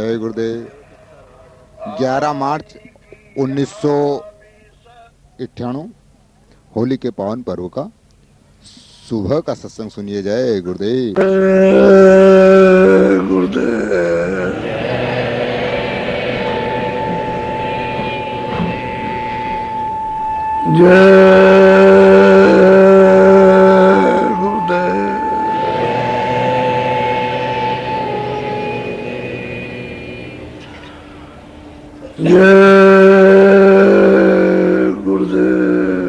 जय गुरुदेव। 11 मार्च 1998 होली के पावन पर्व का सुबह का सत्संग सुनिए। जय गुरुदेव। गुरुदेव जय गुरुदेव जय गुरुदेव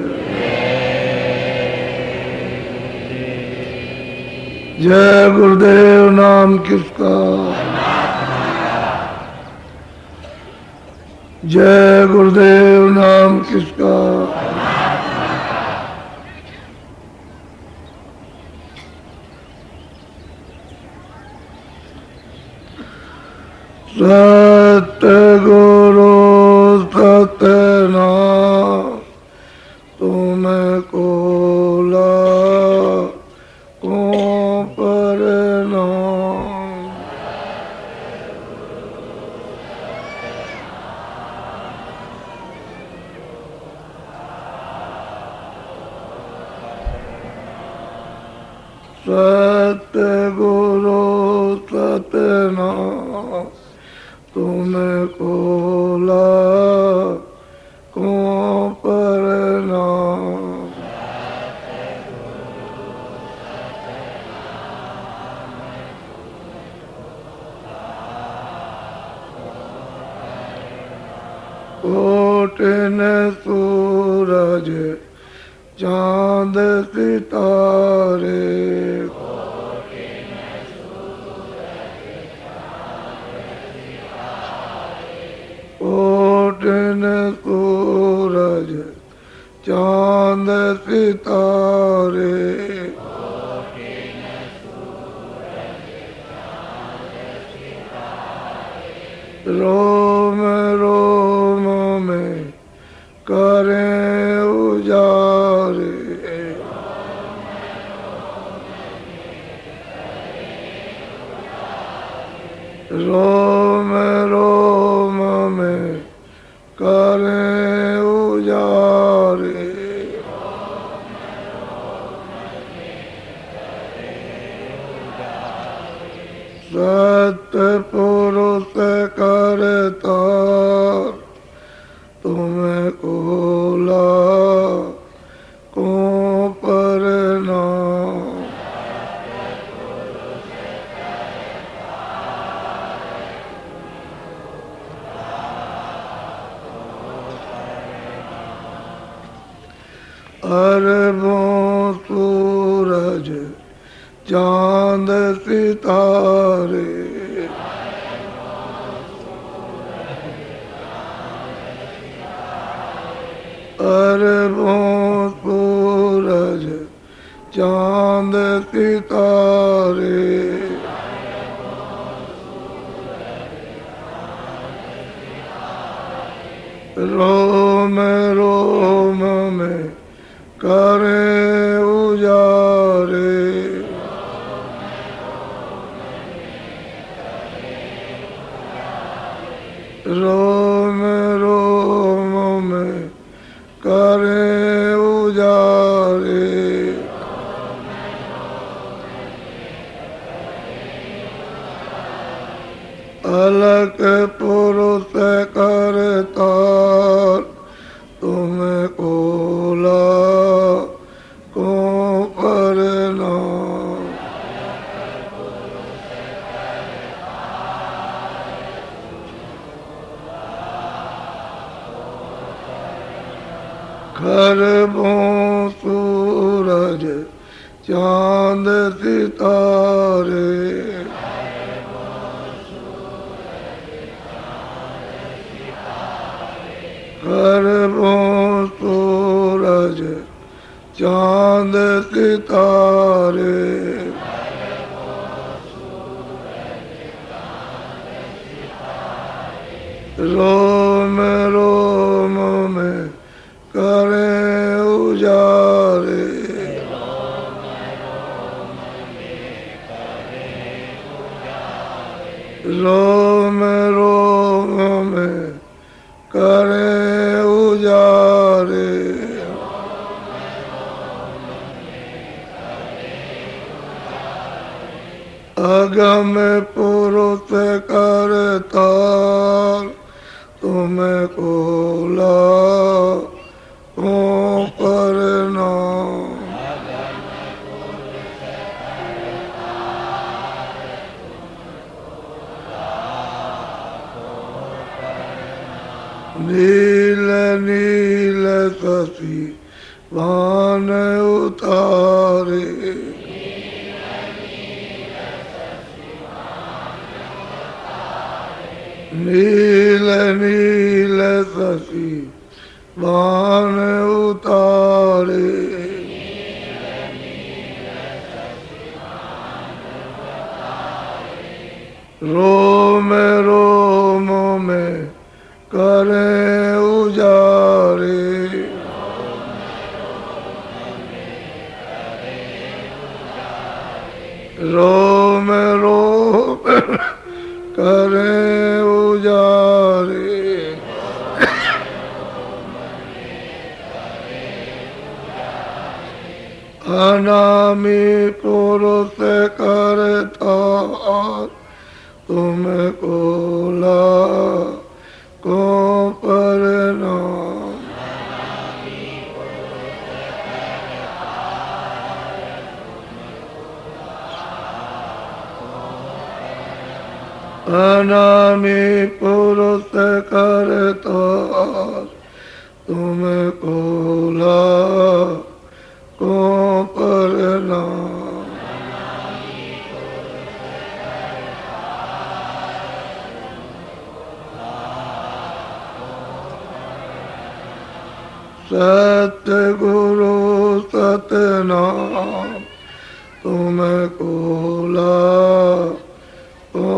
जय गुरुदेव। नाम किसका? जय गुरुदेव। नाम किसका? सतगुरु सतनाम तुमको लाखों प्रणाम। सतगुरु सतनाम तुमको लाखों प्रणाम। कोटिन सूरज चांद सितारे कोटिन सूरज चांद सितारे रोम रोम में करें उजारे रोम रोम में करें उजारे। सतपुरुष करता तुमको लाखों प्रणाम। अरबों सूरज चांद सितारे अरबों सूरज चांद सितारे रोम रोम में करें उजारे रोम रोम में करें उजारे। अलग पुरुष करता तुमको लाखों प्रणाम। खरबों सूरज चांद सितारे खरबों सूरज चांद सितारे रोम रोम में करें उजारे रोम अगम पुरुष करता तुम्हें कोला को करना। नील नील शशि भान उतारे, नील नील शशि भान उतारे। रोम रोम में करे उजारे, रोम रोम करे उजारे। अनामी पुरुष करता तुम कोला को परना। अनामी पुरुष करता तुम कोला को परना। सतगुरु सतनाम तुम्हें कोला को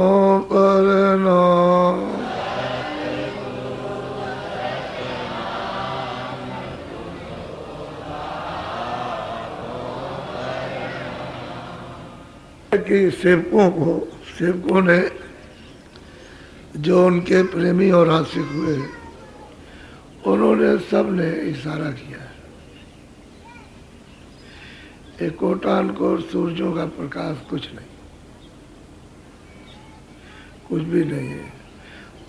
परनाम। कि सेवकों ने जो उनके प्रेमी और आशिक हुए उन्होंने सब ने इशारा किया। एक कोटान को सूरजों का प्रकाश कुछ नहीं, कुछ भी नहीं है।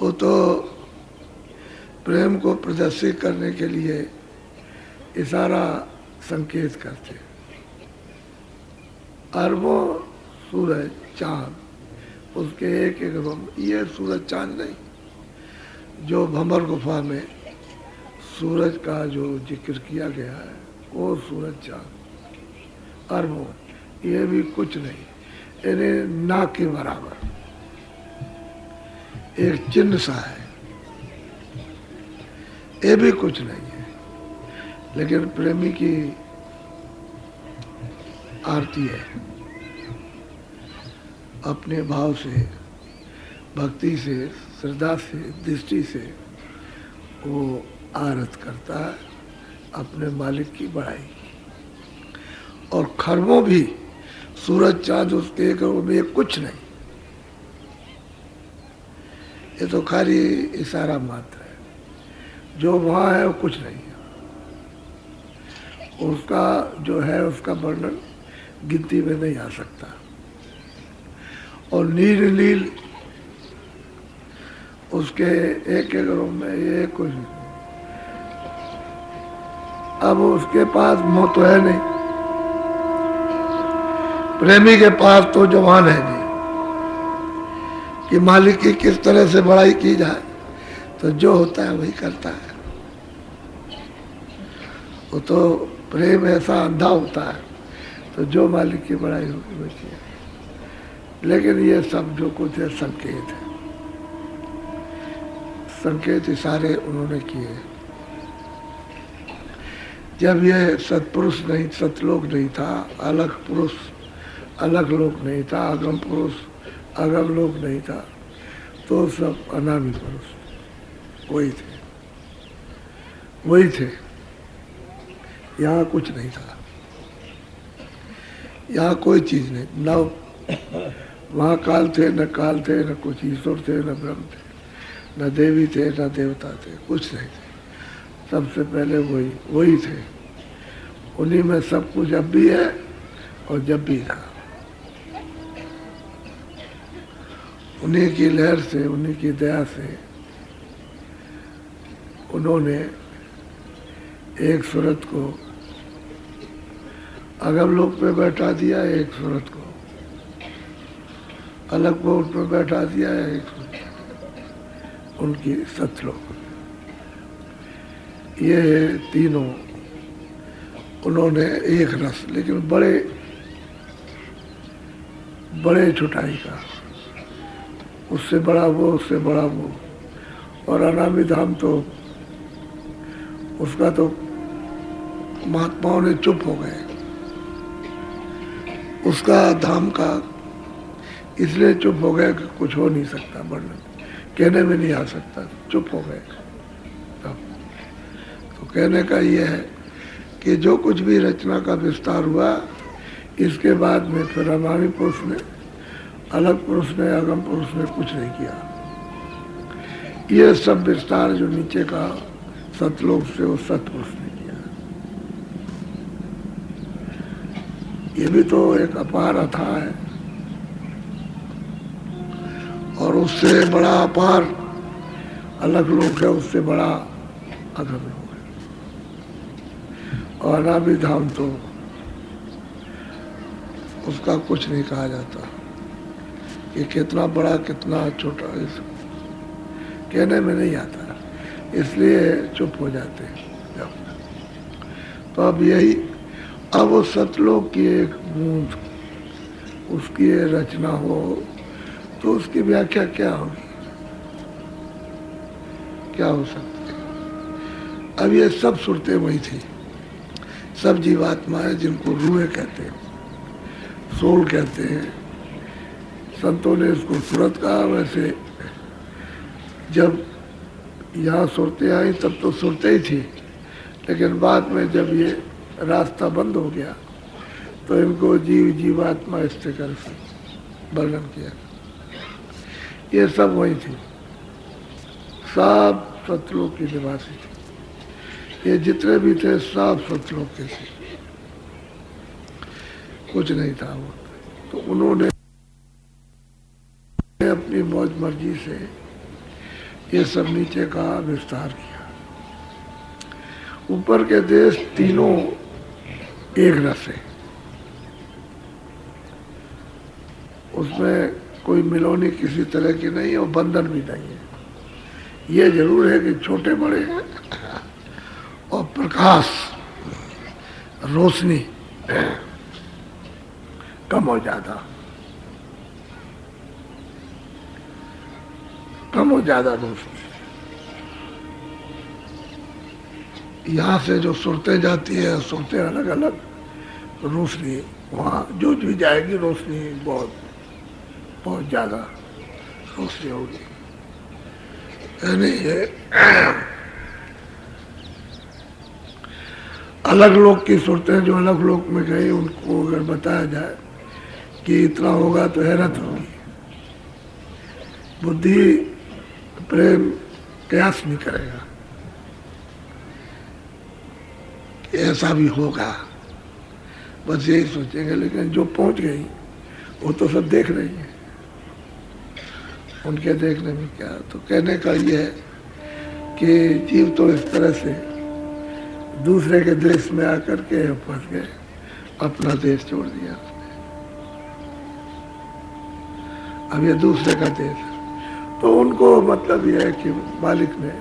वो तो प्रेम को प्रदर्शित करने के लिए इशारा संकेत करते। अरबों सूरज चांद उसके एक एक रूप, ये सूरज चांद नहीं, जो भंवर गुफा में सूरज का जो जिक्र किया गया है वो सूरज चांद अरबों, ये भी कुछ नहीं, इन्हें ना के बराबर एक चिन्ह सा है, ये भी कुछ नहीं है। लेकिन प्रेमी की आरती है, अपने भाव से, भक्ति से, श्रद्धा से, दृष्टि से वो आरत करता है अपने मालिक की बड़ाई की। और खरबों भी सूरज चांद उसके एक में कुछ नहीं, ये तो खाली इशारा मात्र है। जो वहाँ है वो कुछ नहीं है, उसका जो है उसका वर्णन गिनती में नहीं आ सकता। और नील नील उसके एक एक रूप में ये कुछ नहीं। अब उसके पास मुंह तो है नहीं, प्रेमी के पास तो जवान है नहीं कि मालिक की किस तरह से बड़ाई की जाए, तो जो होता है वही करता है। वो तो प्रेम ऐसा अंधा होता है, तो जो मालिक की बड़ाई होगी वही है। लेकिन ये सब जो कुछ है संकेत है, संकेत इशारे उन्होंने किए। जब ये सत्पुरुष नहीं, सतलोक नहीं था, अलग पुरुष अलग लोक नहीं था, अगम पुरुष अगम लोक नहीं था, तो सब अनामी पुरुष वही थे, वही थे। यहाँ कुछ नहीं था, यहाँ कोई चीज नहीं, न वहाँ काल थे, न काल थे, न कुछ ईश्वर थे, न ब्रह्म थे, न देवी थे, न देवता थे, कुछ नहीं थे। सबसे पहले वही थे। उन्हीं में सब कुछ अब भी है और जब भी था। उन्हीं की लहर से, उन्हीं की दया से उन्होंने एक सूरत को अगम लोक पे बैठा दिया, एक सूरत को अलग पोर्ट पे बैठा दिया, एक उनकी सतलोक। ये तीनों उन्होंने एक रस, लेकिन बड़े बड़े छुटाई का, उससे बड़ा वो, उससे बड़ा वो। और अनामी धाम तो उसका तो महात्माओं ने चुप हो गए, उसका धाम का इसलिए चुप हो गए कि कुछ हो नहीं सकता, वर्णन कहने में नहीं आ सकता, चुप हो गए। तब तो कहने का ये है कि जो कुछ भी रचना का विस्तार हुआ, इसके बाद में फिर अनामी पुरुष ने, अलग पुरुष ने, आगम पुरुष ने कुछ नहीं किया। ये सब विस्तार जो नीचे का सतलोक से, वो सतपुरुष ने किया। ये भी तो एक अपार अथाह है, और उससे बड़ा अपार अलग लोक है, उससे बड़ा अगम लोक है। और अनामी धाम तो उसका कुछ नहीं कहा जाता कि कितना बड़ा कितना छोटा, इस कहने में नहीं आता, इसलिए चुप हो जाते हैं। तो अब यही, अब वो सतलोक की एक बूंद, उसकी रचना हो तो उसकी व्याख्या क्या होगी, क्या हो सकती है। अब ये सब सुरतें वही थी, सब जीवात्माएं जिनको रूहें कहते हैं, सोल कहते हैं। संतों ने इसको सूरत कहा। वैसे जब यहाँ सुरतें आई तब तो सुरतें ही थी, लेकिन बाद में जब ये रास्ता बंद हो गया तो इनको जीव जीवात्मा इस तरह से वर्णन किया। ये सब वही थी, सब सतलोक के निवासी थे। ये जितने भी थे सब सतलोक के थे, कुछ नहीं था वो। तो उन्होंने अपनी मौज मर्जी से ये सब नीचे का विस्तार किया। ऊपर के देश तीनों एक रस है, उसमें कोई मिलोनी किसी तरह की नहीं है और बंधन भी नहीं है। ये जरूर है कि छोटे बड़े हैं और प्रकाश, रोशनी कम हो ज्यादा, कम हो ज्यादा रोशनी। यहाँ से जो सुरतें जाती है, सुरतें अलग अलग, रोशनी वहाँ जो भी जाएगी रोशनी बहुत बहुत ज्यादा रोशनी होगी। यानी ये अलग लोग की सुरतें जो अलग लोग में गई, उनको अगर बताया जाए कि इतना होगा तो हैरत होगी। बुद्धि प्रेम कयास नहीं करेगा कि ऐसा भी होगा, बस यही सोचेंगे। लेकिन जो पहुंच गई वो तो सब देख रही है, उनके देखने में क्या। तो कहने का ये है कि जीव तो इस तरह से दूसरे के देश में आकर के फंस गए, अपना देश छोड़ दिया। अब ये दूसरे का देश है, तो उनको मतलब यह है कि मालिक ने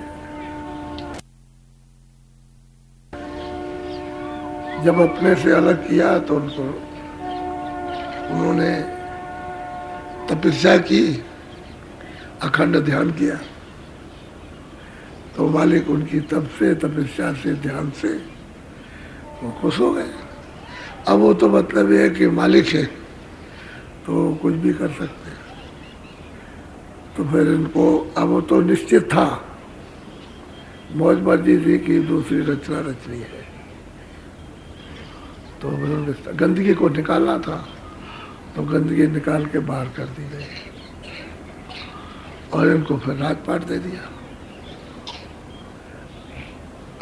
जब अपने से अलग किया तो उन्होंने तपस्या की, अखंड ध्यान किया, तो मालिक उनकी तप से, तपस्या से, ध्यान से वो खुश हो गए। अब वो तो मतलब ये है कि मालिक है तो कुछ भी कर सकते हैं। तो फिर इनको अब वो तो निश्चित था, मौज मर्जी थी कि दूसरी रचना रचनी है, तो गंदगी को निकालना था, तो गंदगी निकाल के बाहर कर दी गई और इनको फिर राजपाट दे दिया,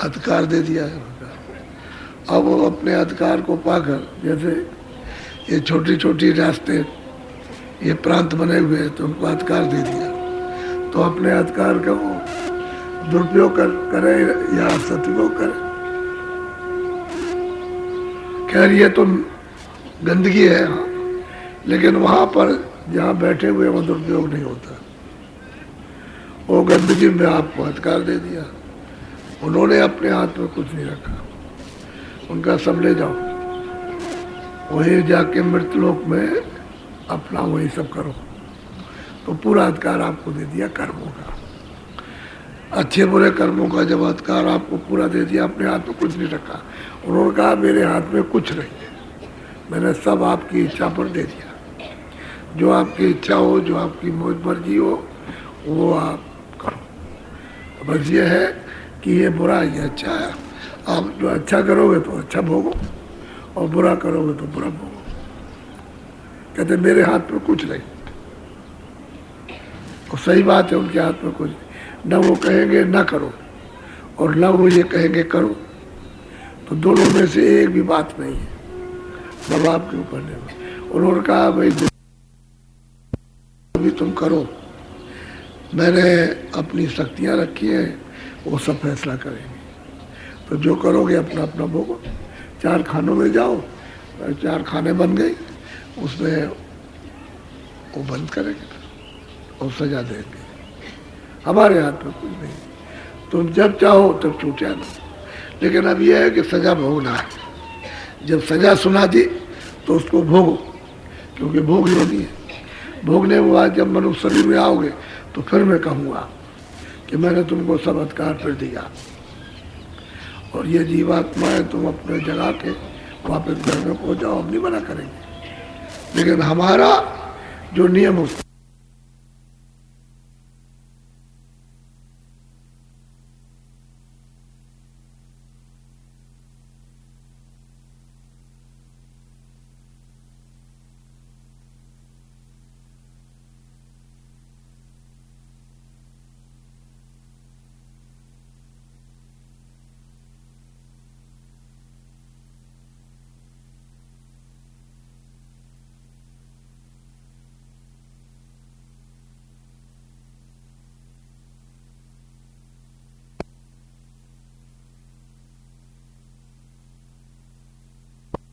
अधिकार दे दिया है। अब वो अपने अधिकार को पाकर, जैसे ये छोटी छोटी रास्ते ये प्रांत बने हुए हैं तो उनको अधिकार दे दिया, तो अपने अधिकार का वो दुरुपयोग करे या सदुपयोग करे। खैर ये तो गंदगी है, हाँ, लेकिन वहां पर जहाँ बैठे हुए वहाँ दुरुपयोग नहीं होता। वो गंदगी में आपको अधिकार दे दिया, उन्होंने अपने हाथ में कुछ नहीं रखा, उनका सब ले जाओ, वही जाके मृतलोक में अपना वही सब करो। तो पूरा अधिकार आपको दे दिया कर्मों का, अच्छे बुरे कर्मों का जब अधिकार आपको पूरा दे दिया, अपने हाथ में कुछ नहीं रखा। उन्होंने कहा मेरे हाथ में कुछ नहीं है, मैंने सब आपकी इच्छा पर दे दिया, जो आपकी इच्छा हो, जो आपकी मौज मर्जी हो वो आप करो। बस ये है कि ये बुरा है, ये अच्छा है, आप जो अच्छा करोगे तो अच्छा भोगो और बुरा करोगे तो बुरा भोगो। कहते मेरे हाथ में कुछ नहीं, और सही बात है, उनके हाथ में कुछ नहीं। न वो कहेंगे न करो और न वो ये कहेंगे करो, तो दोनों में से एक भी बात नहीं है, सब आपके ऊपर निर्भर। उन्होंने कहा भाई अभी तुम करो, मैंने अपनी शक्तियां रखी हैं, वो सब फैसला करेंगे, तो जो करोगे अपना अपना भोगो। 4 खानों में जाओ, 4 खाने बन गई, उसमें वो बंद करेंगे और सजा देंगे। हमारे हाथ में कुछ नहीं, तुम जब चाहो तब छूट जाना, लेकिन अब यह है कि सजा भोगना है। जब सजा सुना दी तो उसको भोगो, क्योंकि भोग होनी है। भोगने के बाद जब मनुष्य शरीर में आओगे तो फिर मैं कहूँगा कि मैंने तुमको सब अधिकार फिर दिया, और ये जीवात्माएं तुम अपने जगह के वापस घर में पहुँचाओ, हम नहीं मना करेंगे, लेकिन हमारा जो नियम उसको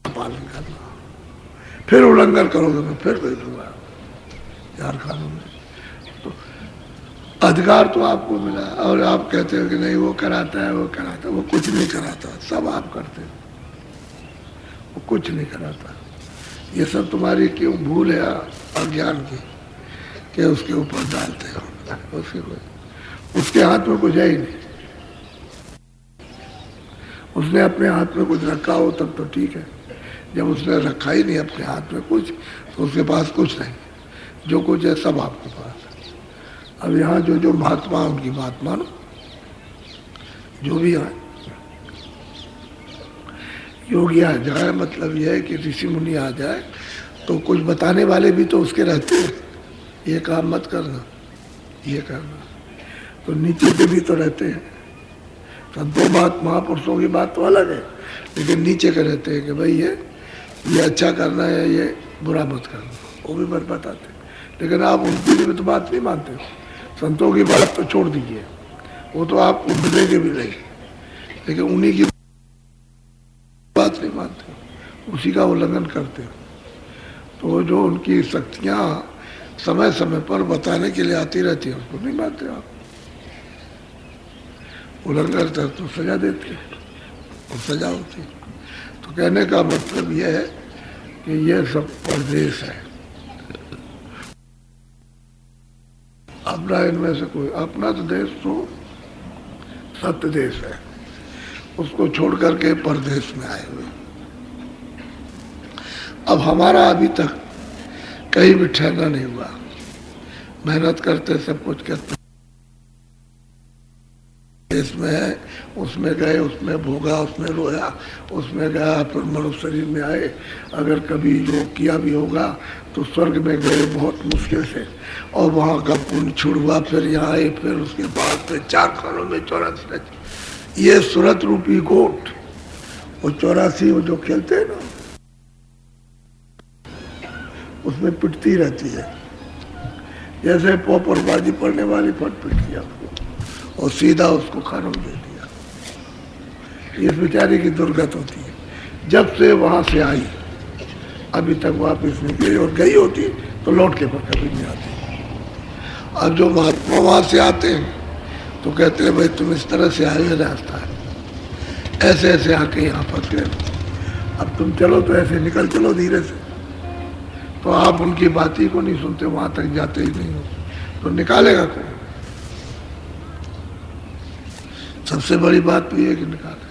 पालन करना। फिर उल्लंघन करोगे तो फिर दे दूंगा 4 खानों में। तो अधिकार तो आपको मिला, और आप कहते हो कि नहीं वो कराता है, वो कराता है, वो कुछ नहीं कराता, सब आप करते हो, वो कुछ नहीं कराता। ये सब तुम्हारी क्यों भूल है अज्ञान की, कि उसके ऊपर डालते हो, उसके हाथ में कुछ है ही नहीं। उसने अपने हाथ में कुछ रखा हो तब तो ठीक है, जब उसने रखा ही नहीं अपने हाथ में कुछ, तो उसके पास कुछ नहीं, जो कुछ है सब आपके पास है। अब यहाँ जो जो महात्मा उनकी बात मानो, जो भी आए, योगी आ जाए, मतलब यह है कि ऋषि मुनि आ जाए, तो कुछ बताने वाले भी तो उसके रहते हैं, ये काम मत करना, ये करना, तो नीचे के भी तो रहते हैं। संतों बात, महापुरुषों की बात तो अलग है, लेकिन नीचे के रहते हैं कि भाई ये अच्छा करना है, ये बुरा मत करना, वो भी मत बताते। लेकिन आप उनकी भी तो बात नहीं मानते हो, संतों की बात तो छोड़ दीजिए, वो तो आप उठने भी नहीं, लेकिन उन्हीं की बात नहीं मानते हो, उसी का उल्लंघन करते हो। तो जो उनकी शक्तियाँ समय समय पर बताने के लिए आती रहती है, उसको नहीं मानते आप, उल्लंघन करते तो सजा देते हैं, और सजा होती। तो कहने का मतलब यह है कि यह सब परदेश है, अपना इनमें से कोई, अपना तो देश तो सत्य देश है, उसको छोड़ करके परदेश में आए हुए। अब हमारा अभी तक कहीं भी ठहरना नहीं हुआ, मेहनत करते सब कुछ करते, इसमें है, उसमें गए, उसमें भोगा, उसमें रोया, उसमें गया, फिर मनुष्य शरीर में आए। अगर कभी योग किया भी होगा तो स्वर्ग में गए बहुत मुश्किल से, और वहाँ का पुण्य छुड़वा, फिर यहाँ आए, फिर उसके बाद फिर 4 खानों में 84। ये सूरत रूपी गोट, वो 84 वो जो खेलते हैं ना, उसमें पिटती रहती है। जैसे पोपरबाजी पड़ने वाली फट पिट किया उसको और सीधा उसको खरम दे दिया। इस बेचारी की दुर्गत होती है। जब से वहां से आई अभी तक वापस नहीं गई, और गई होती तो लौट के पर कभी नहीं आती। अब जो महात्मा वहां से आते हैं तो कहते हैं भाई तुम इस तरह से आए, रास्ता है, ऐसे ऐसे आके यहाँ फंस गए, अब तुम चलो तो ऐसे निकल चलो धीरे से। तो आप उनकी बात ही को नहीं सुनते, वहां तक जाते ही नहीं हो, तो निकालेगा कौन? सबसे बड़ी बात तो ये कि निकाले।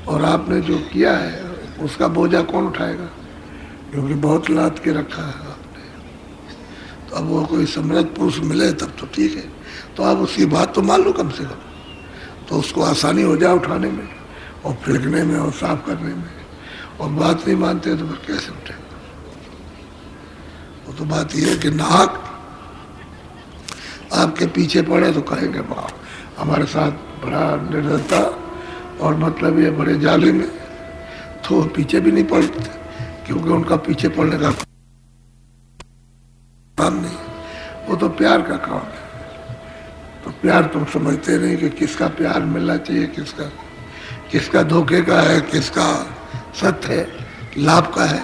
और आपने जो किया है उसका बोझा कौन उठाएगा? क्योंकि बहुत लाद के रखा है आपने। तो अब वो कोई समृद्ध पुरुष मिले तब तो ठीक है, तो आप उसकी बात तो मान लो कम से कम, तो उसको आसानी हो जाए उठाने में और फेंकने में और साफ करने में। और बात नहीं मानते तो फिर कैसे उठेगा? वो तो बात यह है कि नाहक आपके पीछे पड़े तो कहेंगे वाह हमारे साथ बड़ा निर्दयता और मतलब ये बड़े जालिम में, तो पीछे भी नहीं पड़ते क्योंकि उनका पीछे पड़ने का काम नहीं, वो तो प्यार का काम है। तो प्यार तुम समझते नहीं कि किसका प्यार मिलना चाहिए, किसका धोखे का है, किसका सत्य है, लाभ का है,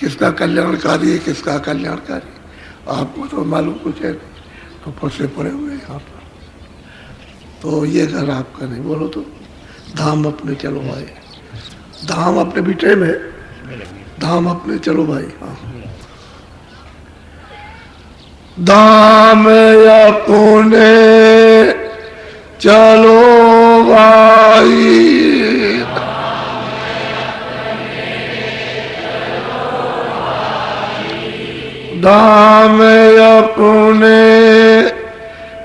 किसका कल्याणकारी है, किसका अकल्याणकारी। आपको तो मालूम कुछ है नहीं, तो फंसे पड़े हुए यहाँ पर। तो ये घर आपका नहीं, बोलो तो धाम अपने चलो भाई, धाम अपने बिटे में, धाम अपने चलो भाई। हाँ, धाम अपने चलो भाई, धाम अपने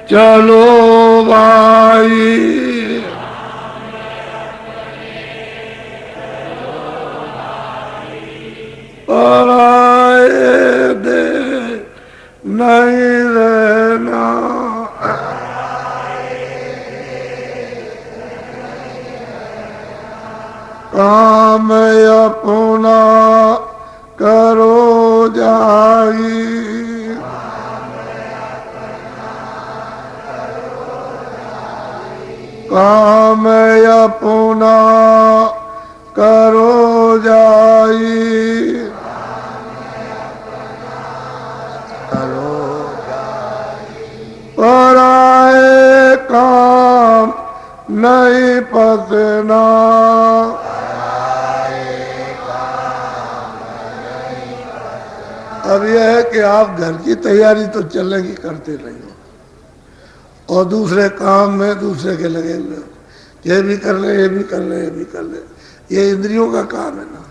चलो भाई, पराए दे नहीं रहना, काम अपना करो जाई, काम अपना करो जाई, पराए काम नहीं पसना, अब यह है कि आप घर की तैयारी तो चलेगी करते रहिए और दूसरे काम में दूसरे के लगे हुए हो, ये भी कर ले, ये भी कर ले, ये भी कर ले, ये इंद्रियों का काम है ना।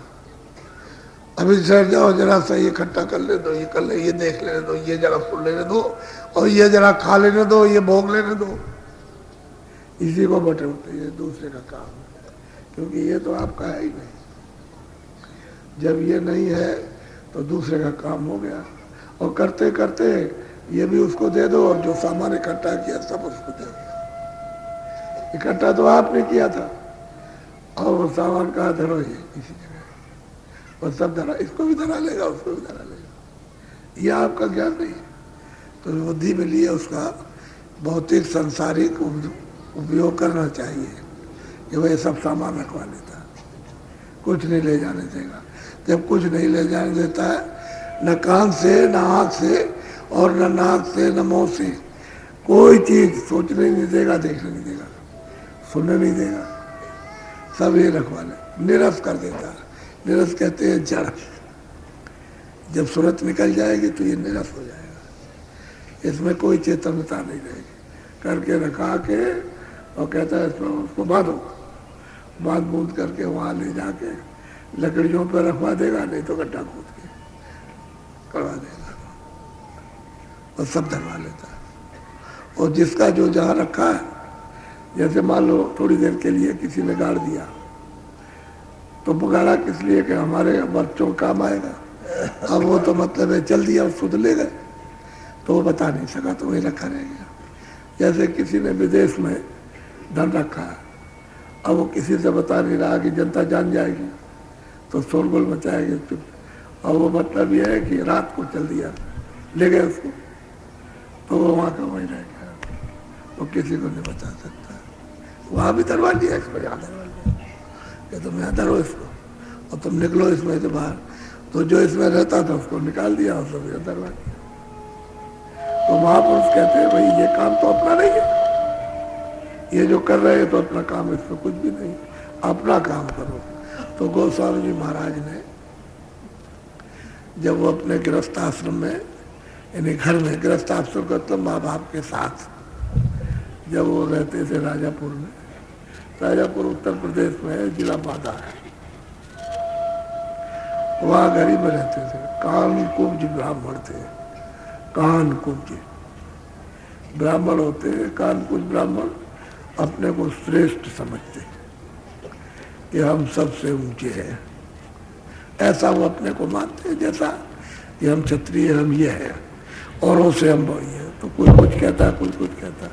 अभी सर जाओ जरा सा ये इकट्ठा कर ले दो, ये कर ले, ये देख लेने दो, ये जरा सुन लेने दो, और ये जरा खा लेने दो, ये भोग लेने दो, इसी को बटे होते, ये दूसरे का काम है, क्योंकि ये तो आपका है ही नहीं। जब ये नहीं है तो दूसरे का काम हो गया, और करते करते ये भी उसको दे दो और जो सामान इकट्ठा किया सब उसको दे दो। इकट्ठा तो आपने किया था और वो सामान कहाँ धरो, ये इसी जगह, और सब धरा, इसको भी धरा लेगा, उसको भी धरा लेगा। यह आपका ज्ञान नहीं है। तो बुद्धि में लिए उसका भौतिक सांसारिक उपयोग करना चाहिए कि वह सब सामान रखवा लेता, कुछ नहीं ले जाने देगा। जब कुछ नहीं ले जाने देता है न कान से, न आँख से, और न नाक से, न मुंह से। कोई चीज सोचने नहीं देगा, देखने नहीं देगा, सुनने नहीं देगा, सब ये रखवाले, निरस कर देता है। निरस कहते हैं जड़। जब सूरत निकल जाएगी तो ये निरस हो जाएगा, इसमें कोई चेतनता नहीं रहेगी। करके रखा के और कहता है उसको बांधो, बांध बूंद करके वहाँ ले जाके लकड़ियों पर रखवा देगा, नहीं तो गड्ढा खोद के करवा देगा और सब धरवा लेता है। और जिसका जो जहाँ रखा है, जैसे मान लो थोड़ी देर के लिए किसी ने गाड़ दिया, तो गाड़ा किस लिए कि हमारे बच्चों काम आएगा। अब वो तो मतलब है चल दिया, सुध ले गए, तो वो बता नहीं सका, तो वही रखा रह गया। जैसे किसी ने विदेश में धन रखा है, अब वो किसी से बता नहीं रहा कि जनता जान जाएगी तो शोरगुल मचाएगी, और वो मतलब ये है कि रात को चल दिया, ले गए उसको, तो वो वहाँ का वही रह गया, वो किसी को नहीं बता सकता। वहाँ भी दरवा दिया, इसको यहाँ दरवा दिया कि तुम यहाँ धरो इसको और तुम निकलो इसमें से बाहर। तो जो इसमें रहता था उसको निकाल दिया और सब यहाँ दरवा दिया। तो महापुरुष कहते हैं भाई ये काम तो अपना नहीं है, ये जो कर रहे हैं तो अपना काम, इसमें कुछ भी नहीं, अपना काम करो। तो गोस्वामी जी महाराज ने जब वो अपने गृहस्थ आश्रम में, यानी घर में, गृहस्थ आश्रम का मतलब माँ बाप के साथ, जब वो रहते थे राजापुर में, राजापुर उत्तर प्रदेश में है, जिला बांदा है, वहाँ गरीब में रहते थे। कानकुब्ज ब्राह्मण थे, कानकुब्ज ब्राह्मण होते हैं। कानकुब्ज ब्राह्मण अपने को श्रेष्ठ समझते कि हम सबसे ऊंचे हैं, ऐसा वो अपने को मानते हैं, जैसा कि हम क्षत्रिय, हम ये हैं, औरों से हम बड़ी है। तो कोई कुछ कहता है, कोई कुछ कहता है।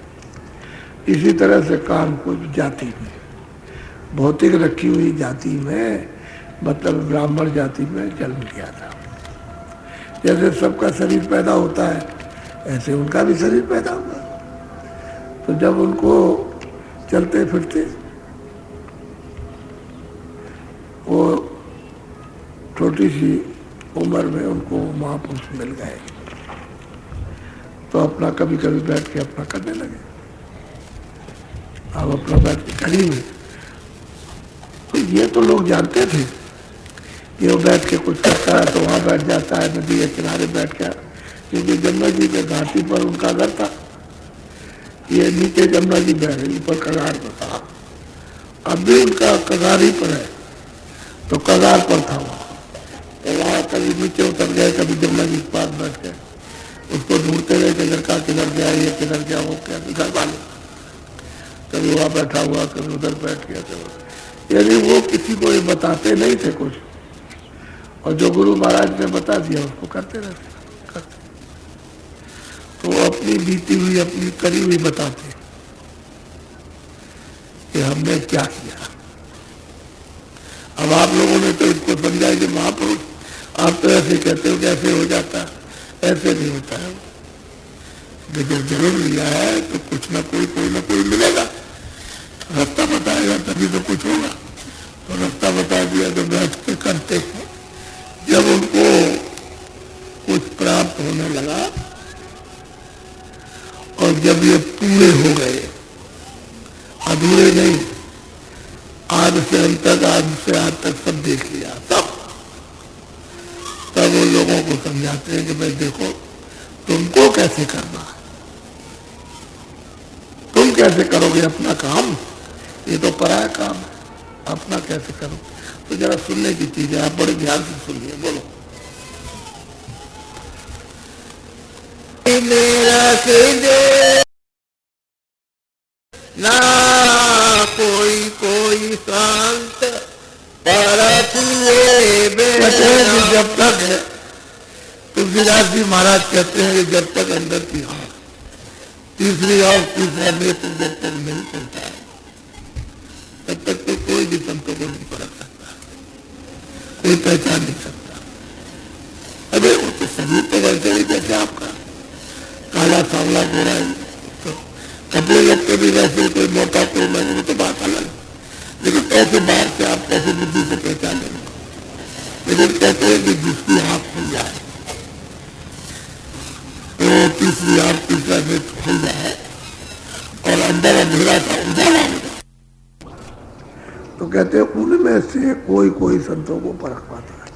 इसी तरह से कानकुब्ज जाति में, भौतिक रखी हुई जाति में, मतलब ब्राह्मण जाति में जन्म लिया था। जैसे सबका शरीर पैदा होता है, ऐसे उनका भी शरीर पैदा हुआ। तो जब उनको चलते फिरते वो छोटी सी उम्र में उनको महापुरुष मिल गए, तो अपना कभी कभी बैठ के अपना करने लगे। अब अपना बैठ के करेंगे, तो ये तो लोग जानते थे ये वो बैठ के कुछ करता है, तो वहाँ बैठ जाता है नदी के किनारे बैठ के, क्योंकि जमुना जी के घाटी पर उनका घर था। ये नीचे जमुना जी बह रही, ऊपर कगार पर था। अब भी उनका कगार ही पर है, तो कगार पर था वहाँ। तो वहाँ कभी नीचे उतर गए, कभी जमुना जी के पास बैठ गए, उसको ढूंढते रहे कि लड़का किधर गया, ये किधर गया, वो क्या घर वाले। कभी वहाँ बैठा हुआ, कभी उधर बैठ गया, कभी, यानी वो किसी को ये बताते नहीं थे कुछ, और जो गुरु महाराज ने बता दिया उसको करते रहते। तो अपनी बीती हुई, अपनी करी हुई बताते कि हमने क्या किया। अब आप लोगों ने तो इसको समझा कि महापुरुष आप तो ऐसे कहते हो, कैसे हो जाता, ऐसे नहीं होता है। जब जरूर लिया है तो कुछ ना कोई मिलेगा, रास्ता बताएगा तभी तो कुछ होगा। तो रास्ता बता दिया तो बैठ के करते हैं। जब उनको कुछ प्राप्त होने लगा और जब ये पूरे हो गए, अधूरे नहीं, आद से अंत तक, आद से आद तक सब देख लिया, तब वो लोगों को समझाते हैं कि भाई देखो तुमको कैसे करना है, तुम कैसे करोगे अपना काम, ये तो पराया काम है, अपना कैसे करो। तो जरा सुनने की चीज है, आप बड़े ध्यान से सुनिए, बोलो। ना कोई शांत जब तक है, तुलसीदास जी महाराज कहते हैं कि जब तक अंदर की आंख, तीसरी और तीसरा नेत्र जब तक नहीं चलता है, तब तक तो कोई भी संतों को नहीं परख सकता, कोई पहचान नहीं सकता। अरे वो तो शरीर तो वैसे ही जैसे आपका काला सांवला गोरा है, तो कपड़े लगते भी वैसे, कोई मोटा कोई मैंने, तो बात अलग। लेकिन ऐसे बाहर से आप कैसे बुद्धि से पहचान लेंगे। लेकिन कहते हैं कि जिसकी आँख खुल जाए, तो तीसरी आंख तीसरा नेत्र खुल जाए और अंदर अंधेरा था उजाला हो जाए। तो कहते हैं उनमें से कोई कोई संतों को परख पाता है,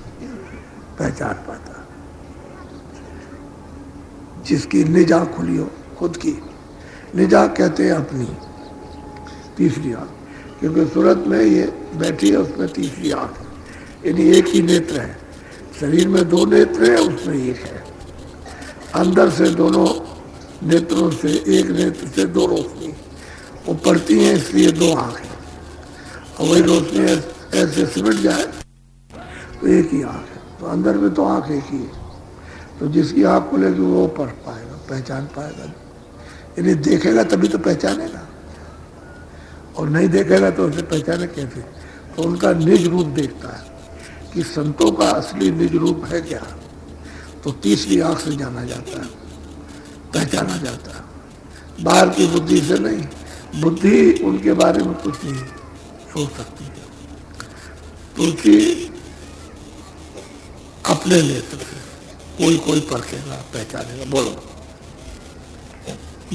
पहचान पाता है, जिसकी निज आंख खुली हो, खुद की निज आंख कहते हैं अपनी तीसरी आंख, क्योंकि सूरत में ये बैठी है उसमें तीसरी आंख है, यानी एक ही नेत्र है। शरीर में दो नेत्र है, उसमें एक है। अंदर से दोनों नेत्रों से एक नेत्र से दो रोशनी वो पड़ती है, इसलिए दो आंखें। और वही रोशनी ऐसे सिमट जाए तो एक ही आंख है। तो अंदर में तो आंख एक ही है। तो जिसकी आंख खुलेगी वो पढ़ पाएगा, पहचान पाएगा। यानी देखेगा तभी तो पहचानेगा, और नहीं देखेगा तो उसे पहचाने कैसे। तो उनका निज रूप देखता है कि संतों का असली निज रूप है क्या, तो तीसरी आंख से जाना जाता है, पहचाना जाता है, बाहर की बुद्धि से नहीं। बुद्धि उनके बारे में कुछ नहीं सोच सकती है, तुलसी अपने नेत्र से कोई कोई परखेगा, पहचानेगा। बोलो।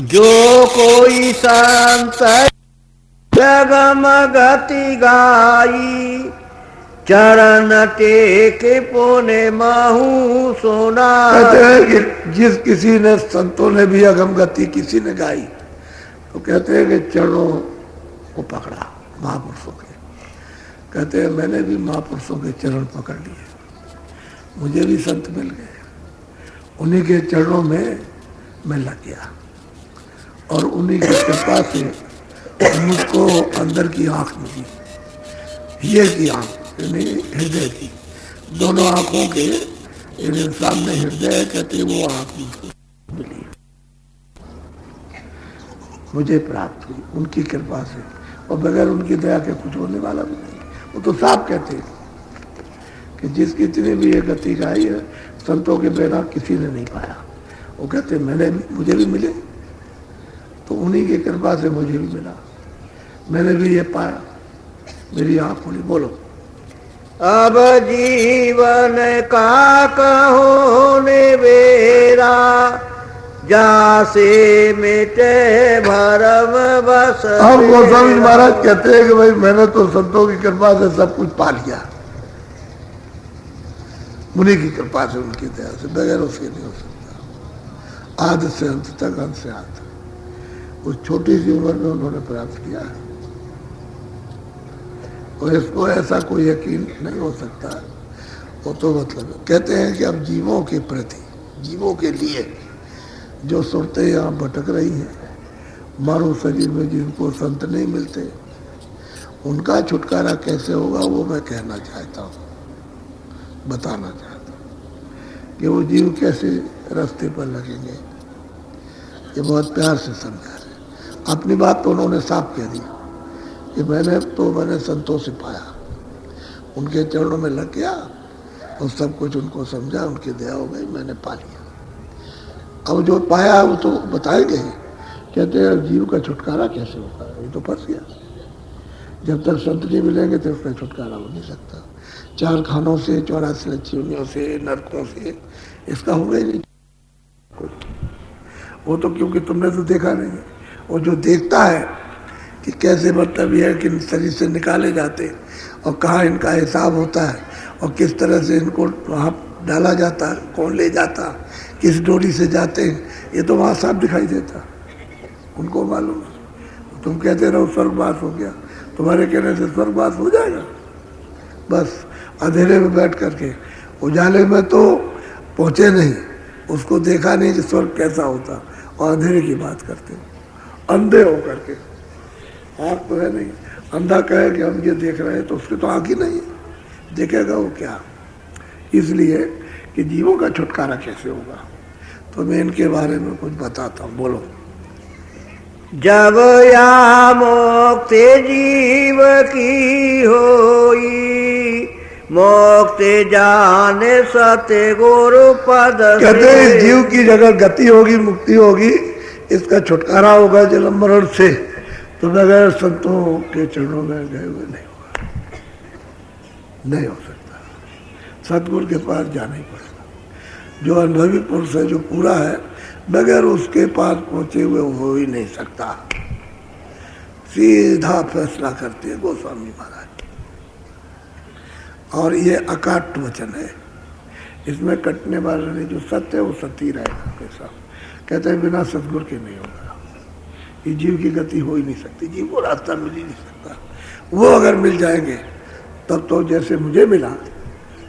जो कोई संत जगम गति गाई, चरण टेके पुने महू सोना। कहते हैं कि जिस किसी ने, संतों ने भी अगम गति किसी ने गाई, तो कहते हैं कि चरणों को पकड़ा महापुरुषों के। कहते हैं मैंने भी महापुरुषों के चरण पकड़ लिए, मुझे भी संत मिल गए, उन्हीं के चरणों में मैं लग गया, और उन्हीं की कृपा से मुझको अंदर की आंख मिली, ये की आंख यानी हृदय की, दोनों आंखों के सामने हृदय, कहते वो आंख मुझको मिली, मुझे प्राप्त हुई उनकी कृपा से। और बगैर उनकी दया के कुछ होने वाला भी नहीं। वो तो साफ कहते हैं कि जिसकी इतनी भी ये गति गाई है, संतों के बिना किसी ने नहीं पाया। वो कहते मुझे भी मिले, तो उन्हीं की कृपा से मुझे भी मिला, मैंने भी ये पाया, मेरी आंख खुली। बोलो। अब जीवन का कहो ने बेरा, जासे मिटे भरम बस। अब गोस्वामी महाराज कहते हैं कि भाई मैंने तो संतों की कृपा से सब कुछ पा लिया, मुनि की कृपा से, उनकी दया से, बगैर उसके नहीं हो सकता। आदि से अंत तक, अंत से अंत तक, उस छोटी सी उम्र में उन्होंने प्राप्त किया है, और इसको ऐसा कोई यकीन नहीं हो सकता। वो तो मतलब कहते हैं कि अब जीवों के प्रति, जीवों के लिए जो सुरतें यहाँ भटक रही हैं, मानव शरीर में जिनको संत नहीं मिलते, उनका छुटकारा कैसे होगा वो मैं कहना चाहता हूँ, बताना चाहता हूँ कि वो जीव कैसे रास्ते पर लगेंगे। ये बहुत प्यार से समझा रहे। अपनी बात तो उन्होंने साफ कह दी कि मैंने संतों से पाया, उनके चरणों में लग गया और सब कुछ उनको समझा, उनकी दया हो गई, मैंने पा लिया। अब जो पाया वो तो बताएंगे। कहते हैं जीव का छुटकारा कैसे होगा, ये तो फंस गया। जब तक संत नहीं मिलेंगे तो उसका छुटकारा हो नहीं सकता। 4 खानों से, 84 लक्ष्मियों से, नरकों से, इसका होगा ही नहीं। वो तो क्योंकि तुमने तो देखा नहीं है। वो जो देखता है कि कैसे मतलब ये है कि शरीर से निकाले जाते और कहाँ इनका हिसाब होता है और किस तरह से इनको वहाँ डाला जाता है, कौन ले जाता, किस डोरी से जाते हैं, ये तो वहाँ साफ दिखाई देता, उनको मालूम है। तुम कहते रहो स्वर्गवास हो गया, तुम्हारे कहने से स्वर्गवास हो जाएगा? बस अंधेरे में बैठ करके, उजाले में तो पहुँचे नहीं, उसको देखा नहीं कि स्वर्ग कैसा होता, और अंधेरे की बात करते हो अंधे हो करके। आँख तो है नहीं, अंधा कहे कि हम ये देख रहे हैं तो उसके तो आँख ही नहीं है, देखेगा वो क्या। इसलिए कि जीवों का छुटकारा कैसे होगा, तो मैं इनके बारे में कुछ बताता हूँ। बोलो। जब या मोक्ति जीव की होई, मोक्ति जाने सत्य गुरु पद। कहते हैं जीव की जगह गति होगी, मुक्ति होगी, इसका छुटकारा होगा जन्म मरण से, तो बगैर संतों के चरणों में गए हुए नहीं होगा, नहीं हो सकता। सतगुरु के पास जाना ही पड़ेगा। जो अनुभवी पुरुष है, जो पूरा है, बगैर उसके पास पहुंचे हुए हो ही नहीं सकता। सीधा फैसला करते हैं गोस्वामी महाराज। और ये अकाट्य वचन है, इसमें कटने वाला नहीं, जो सत्य है वो सत्य ही रहेगा हमेशा। कहते हैं बिना सतगुरु के नहीं होगा, ये जीव की गति हो ही नहीं सकती, जीव को रास्ता मिल ही नहीं सकता। वो अगर मिल जाएंगे तब तो जैसे मुझे मिला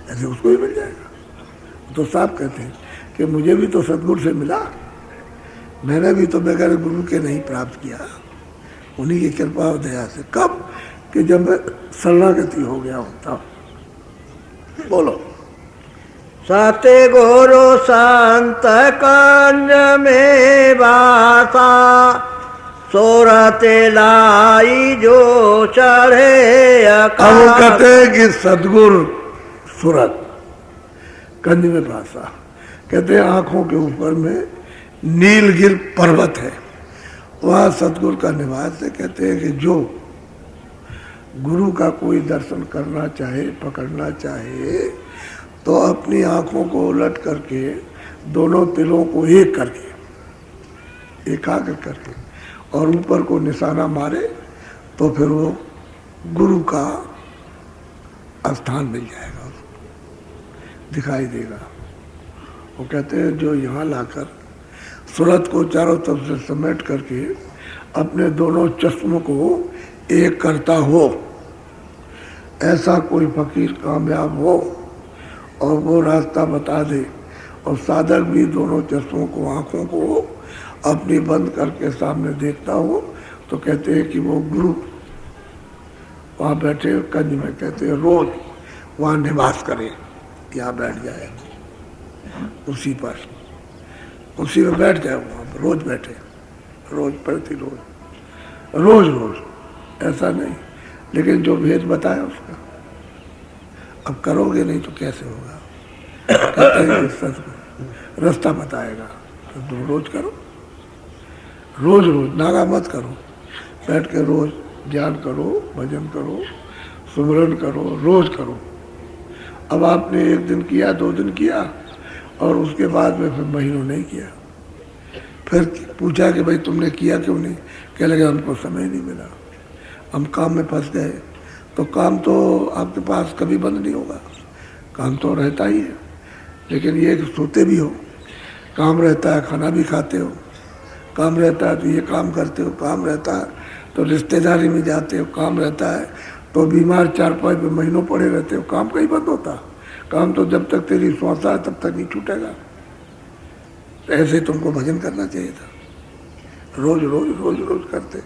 ऐसे उसको ही मिल जाएगा। तो साहब कहते हैं कि मुझे भी तो सतगुरु से मिला, मैंने भी तो बगैर गुरु के नहीं प्राप्त किया, उन्हीं की कृपा और दया से। कब? कि जब मैं शरणागति हो गया होता। बोलो। सत्य गुरु संत कंज में वासा, सोरते लाई जो चढ़े आकाश। अब कहते हैं कि सतगुरु सूरत कंज में वासा, कहते हैं आंखों के ऊपर में नीलगिर पर्वत है, वहाँ सतगुरु का निवास है। कहते हैं कि जो गुरु का कोई दर्शन करना चाहे, पकड़ना चाहे, तो अपनी आंखों को उलट करके दोनों तिलों को एक करके, एकाग्र करके और ऊपर को निशाना मारे तो फिर वो गुरु का स्थान मिल जाएगा, उसको दिखाई देगा। वो कहते हैं जो यहाँ लाकर सूरत को चारों तरफ से समेट करके अपने दोनों चश्मों को एक करता हो, ऐसा कोई फकीर कामयाब हो और वो रास्ता बता दे, और साधक भी दोनों चश्मों को, आँखों को अपनी बंद करके सामने देखता हो, तो कहते हैं कि वो गुरु वहाँ बैठे कंज में, कहते हैं रोज वहाँ निवास करे, यहाँ बैठ जाए, उसी पर, उसी में बैठ जाए, वहाँ पर रोज बैठे, रोज प्रति रोज, रोज रोज, ऐसा नहीं। लेकिन जो भेद बताया उसका अब करोगे नहीं तो कैसे होगा। कहते हैं सच रास्ता बताएगा, तो तुम रोज करो, रोज रोज नागा मत करो, बैठ के रोज ध्यान करो, भजन करो, सुमरन करो, रोज करो। अब आपने एक दिन किया, 2 दिन किया और उसके बाद में फिर महीनों नहीं किया, फिर पूछा कि भाई तुमने किया क्यों नहीं, कह लगे हमको समय नहीं मिला, हम काम में फंस गए। तो काम तो आपके पास कभी बंद नहीं होगा, काम तो रहता ही है, लेकिन ये कि सोते भी हो, काम रहता है, खाना भी खाते हो, काम रहता है तो ये काम करते हो, काम रहता है तो रिश्तेदारी में जाते हो, काम रहता है तो बीमार 4-5 महीनों पड़े रहते हो, काम कहीं बंद होता। काम तो जब तक तेरी श्वास है तब तक नहीं छूटेगा। तो ऐसे तुमको भजन करना चाहिए था, रोज रोज रोज रोज करते।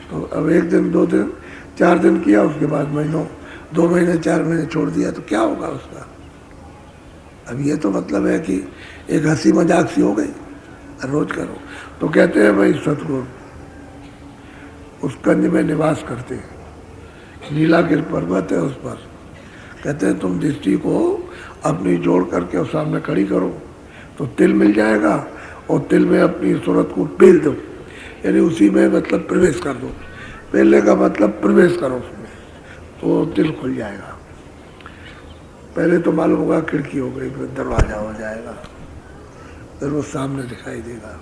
तो अब 1 दिन, 2 दिन, 4 दिन किया, उसके बाद महीनों, 2 महीने, 4 महीने छोड़ दिया, तो क्या होगा उसका। अब ये तो मतलब है कि एक हंसी मजाक सी हो गई, रोज करो। तो कहते हैं भाई सतगुरु उस कंज में निवास करते हैं, नीलागिर पर्वत है उस पर। कहते हैं तुम दृष्टि को अपनी जोड़ करके और सामने खड़ी करो तो तिल मिल जाएगा, और तिल में अपनी सूरत को पेल दो, यानी उसी में मतलब प्रवेश कर दो। पेलने का मतलब प्रवेश करो उसमें, तो तिल खुल जाएगा। पहले तो मालूम होगा खिड़की हो गई, फिर दरवाजा हो जाएगा, फिर वो सामने दिखाई देगा।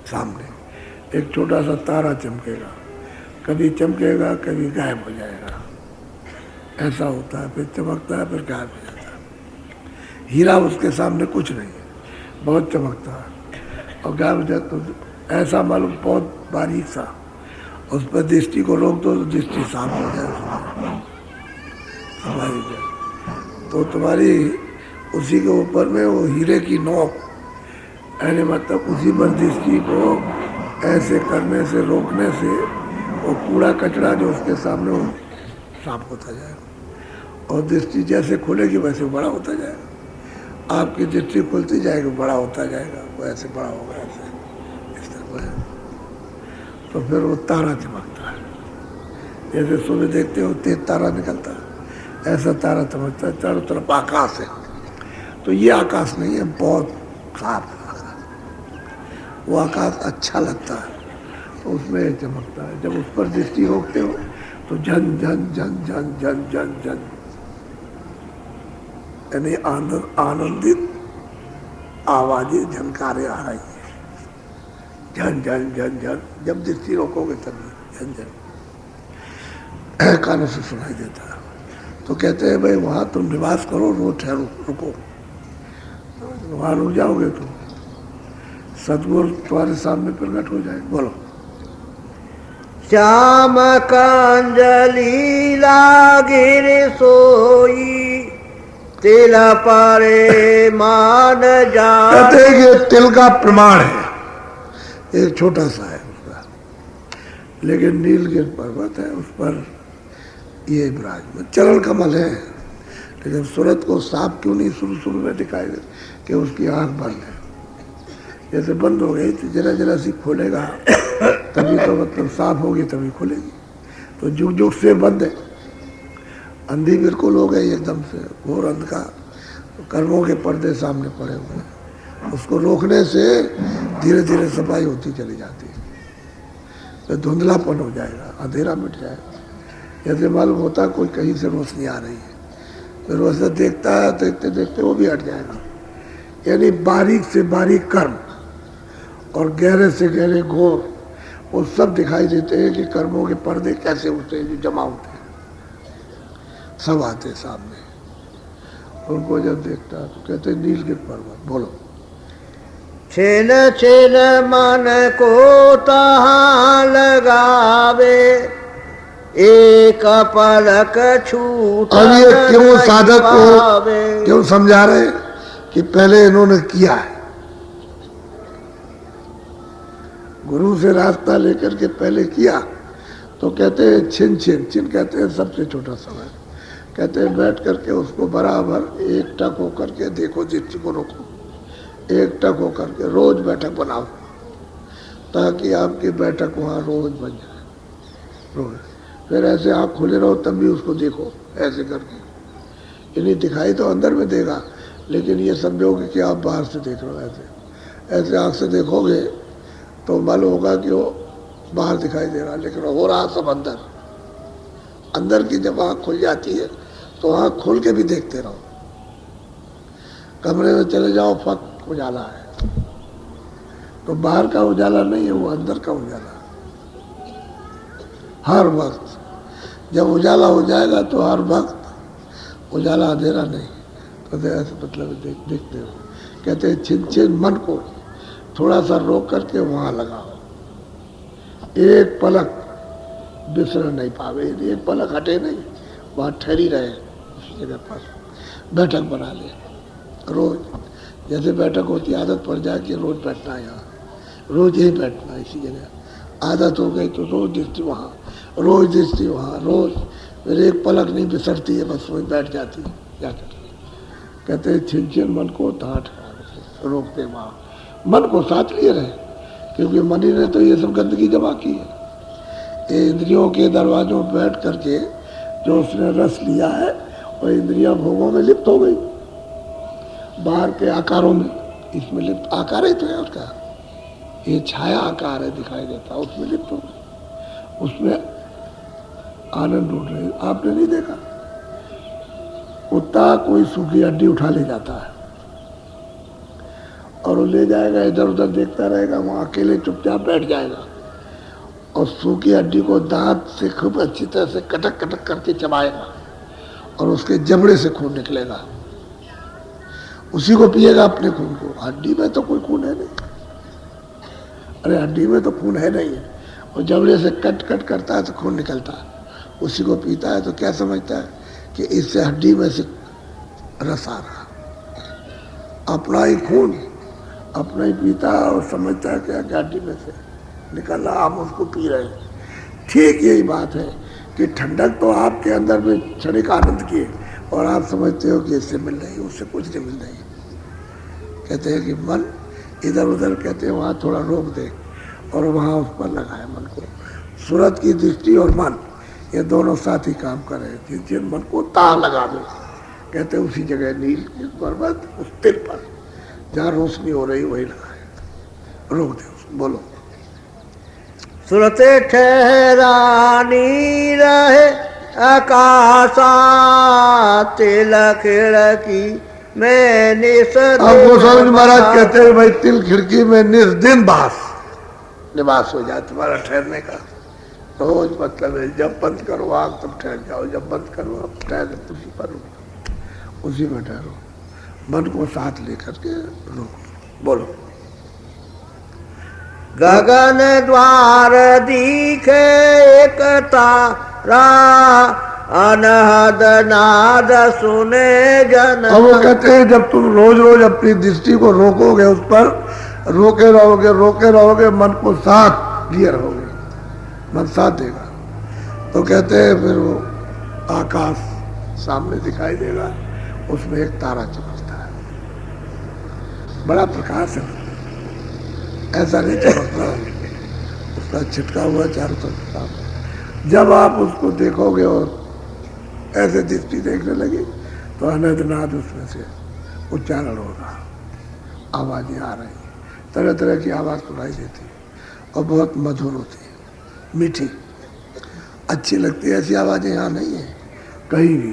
सामने एक छोटा सा तारा चमकेगा, कभी चमकेगा कभी गायब हो जाएगा, ऐसा होता है। फिर चमकता है फिर गायब हो जाता है। हीरा उसके सामने कुछ नहीं है, बहुत चमकता है और गायब हो जाता है। ऐसा मालूम बहुत बारीक सा, उस पर दृष्टि को रोक दो तो दृष्टि साफ हो जाए, हमारी जाए। तो तुम्हारी उसी के ऊपर में वो हीरे की नोक, यानी मतलब उसी पर दृष्टि को ऐसे करने से, रोकने से वो कूड़ा कचरा जो उसके सामने हो साफ होता जाएगा, और दृष्टि जैसे खुलेगी वैसे बड़ा होता जाएगा। आपकी दृष्टि खुलती जाएगी, बड़ा होता जाएगा, वो ऐसे बड़ा होगा, ऐसे इस तरह है। तो फिर वो तारा चमकता है, जैसे सुबह देखते हो तेज तारा निकलता है, ऐसा तारा चमकता है। चारों तरफ आकाश है, तो ये आकाश नहीं है, बहुत साफ आकाश। वो आकाश अच्छा लगता है तो उसमें चमकता है। जब उस पर दृष्टि रोकते हो तो झन झन झन झन झन झन झन, यानी आनंदित आवाजें झनकारे आ रही है, झन झन झन झन। जब दृष्टि रोकोगे तभी झन झन कानों से सुनाई देता है। तो कहते हैं भाई वहां तुम निवास करो, रोज ठहरो, रुको। वहां रुक जाओगे तो सदगुरु तुम्हारे सामने प्रकट हो जाए। बोलो। श्याम कंजली लागिर सोई तिल पारे मान जा। कहते हैं कि तिल का प्रमाण है, एक छोटा सा है उसका, लेकिन नीलगिरि पर्वत है, उस पर ये विराजमान चरण कमल है। लेकिन सूरत को साफ क्यों नहीं शुरू शुरू में दिखाई दे कि उसकी आंख बंद है। जैसे बंद हो गई तो जरा जरा सी खोलेगा तभी तो मतलब साफ होगी, तभी खुलेगी। तो जुग जुग से बंद है, अंधी बिल्कुल हो गई एकदम से, घोर अंधकार, कर्मों के पर्दे सामने पड़े हुए हैं। उसको रोकने से धीरे धीरे सफाई होती चली जाती है, तो धुंधलापन हो जाएगा, अंधेरा मिट जाएगा। जैसे मालूम होता है कोई कहीं से रोशनी आ रही है, फिर वैसे देखता है, देखते देखते वो भी हट जाएगा। यानी बारीक से बारीक कर्म और गहरे से गहरे घोर, वो सब दिखाई देते हैं कि कर्मों के पर्दे कैसे उठते हैं, जो जमा होते हैं, सब आते सामने। उनको जब देखता है तो कहते हैं नीलगिरि पर्वत। बोलो। छेन छेन मन को तहाँ लगावे एक पलक छूट। अब ये क्यों साधक को क्यों समझा रहे हैं कि पहले इन्होंने किया है, गुरु से रास्ता लेकर के पहले किया। तो कहते हैं छिन छिन, छिन कहते हैं सबसे छोटा समय। कहते हैं बैठ करके उसको बराबर एक टक होकर के देखो, दृष्टि को रोको, एक टक होकर के रोज बैठक बनाओ, ताकि आपकी बैठक वहाँ रोज बन जाए, रोज। फिर ऐसे आप खुले रहो तब भी उसको देखो, ऐसे करके। इन्हें दिखाई तो अंदर में देगा, लेकिन ये समझोगे कि आप बाहर से देख रहे हो। ऐसे ऐसे आँख से देखोगे तो मालूम होगा कि वो बाहर दिखाई दे रहा, लेकिन हो रहा सब अंदर। अंदर की जब आँख खुल जाती है तो आँख खोल के भी देखते रहो। कमरे में चले जाओ, फक उजाला है, तो बाहर का उजाला नहीं है, वो अंदर का उजाला। हर वक्त जब उजाला हो जाएगा तो हर वक्त उजाला, अंधेरा नहीं। तो ऐसे मतलब देखते हो। कहते हैं छिन छिन मन को थोड़ा सा रोक करके वहाँ लगाओ, एक पलक बिसर नहीं पावे, एक पलक हटे नहीं, वहाँ ठहरी रहे उसी जगह पर। बैठक बना ले रोज, जैसे बैठक होती है, आदत पड़ जाए कि रोज बैठना है यहाँ, रोज यही बैठना है इसी जगह। आदत हो गई तो रोज दृष्टि वहाँ, रोज दृष्टि वहाँ, रोज। फिर एक पलक नहीं बिसरती है, बस वही बैठ जाती है जाकर। कहते हैं छिन छिन मन को ठाठ रोकते वहाँ, मन को साथ लिए रहे, क्योंकि मन ही ने तो ये सब गंदगी जमा की है। ये इंद्रियों के दरवाजों पर बैठ करके जो उसने रस लिया है, और इंद्रियां भोगों में लिप्त हो गई, बाहर के आकारों में, इसमें लिप्त। आकार ही तो है उसका, ये छाया आकार है, दिखाई देता, उसमें लिप्त हो गई, उसमें आनंद उठ रहे। आपने नहीं देखा कुत्ता कोई सूखी हड्डी उठा ले जाता है और वो ले जाएगा, इधर उधर देखता रहेगा, वहाँ अकेले चुपचाप बैठ जाएगा और सूखी हड्डी को दांत से खूब अच्छी तरह से कटक कटक करके चबाएगा और उसके जबड़े से खून निकलेगा, उसी को पिएगा अपने खून को। हड्डी में तो कोई खून है नहीं, अरे हड्डी में तो खून है नहीं है, और जबड़े से कट कट करता है तो खून निकलता है, उसी को पीता है। तो क्या समझता है कि इससे हड्डी में से रस आ रहा, अपना ही खून अपना ही पीता है और समझता है कि हड्डी में से निकल रहा, आप उसको पी रहे हैं। ठीक यही बात है कि ठंडक तो आपके अंदर में क्षणिक आनंद की है, और आप समझते हो कि इससे मिल रही है, उससे कुछ नहीं मिल रही। कहते हैं कि मन इधर उधर, कहते हैं वहाँ थोड़ा रोक दे और वहाँ उस पर लगाए मन को। सूरत की दृष्टि और मन, ये दोनों साथ ही काम कर रहे हैं। जिन मन को ताह लगा दो, कहते हैं उसी जगह नील पर्वत, उस तिल पर जहाँ रोशनी हो रही वही लगाए, रोक दे उसको। बोलो। सुरते ठहरानी रहे आकाशा तिल खिड़की मैं निस अब गोस्वामी जी महाराज कहते हैं भाई तिल खिड़की में निस दिन निवास हो जाए तुम्हारा ठहरने का। रोज मतलब है जब बंद करो आग तब ठहर जाओ, जब बंद करो अब ठहर उसी पर रुको, उसी में ठहरो, मन को साथ लेकर के रुको। बोलो। गगन द्वार दिखे एक तारा अनहद नाद सुने जन। अब वो कहते हैं जब तुम रोज रोज अपनी दृष्टि को रोकोगे, उस पर रोके रहोगे, मन को साथ लिए रहोगे, मन साथ देगा, तो कहते हैं फिर वो आकाश सामने दिखाई देगा, उसमें एक तारा चमकता है, बड़ा प्रकाश है, ऐसा नहीं चमकता, उसका छिटका हुआ चारों तरफ। जब आप उसको देखोगे और ऐसे दृष्टि देखने लगी तो अनंतनाद उसमें से उच्चारण हो रहा, आवाजें आ रही, तरह तरह की आवाज़ सुनाई देती है और बहुत मधुर होती है, मीठी, अच्छी लगती है। ऐसी आवाज़ें यहाँ नहीं है कहीं भी,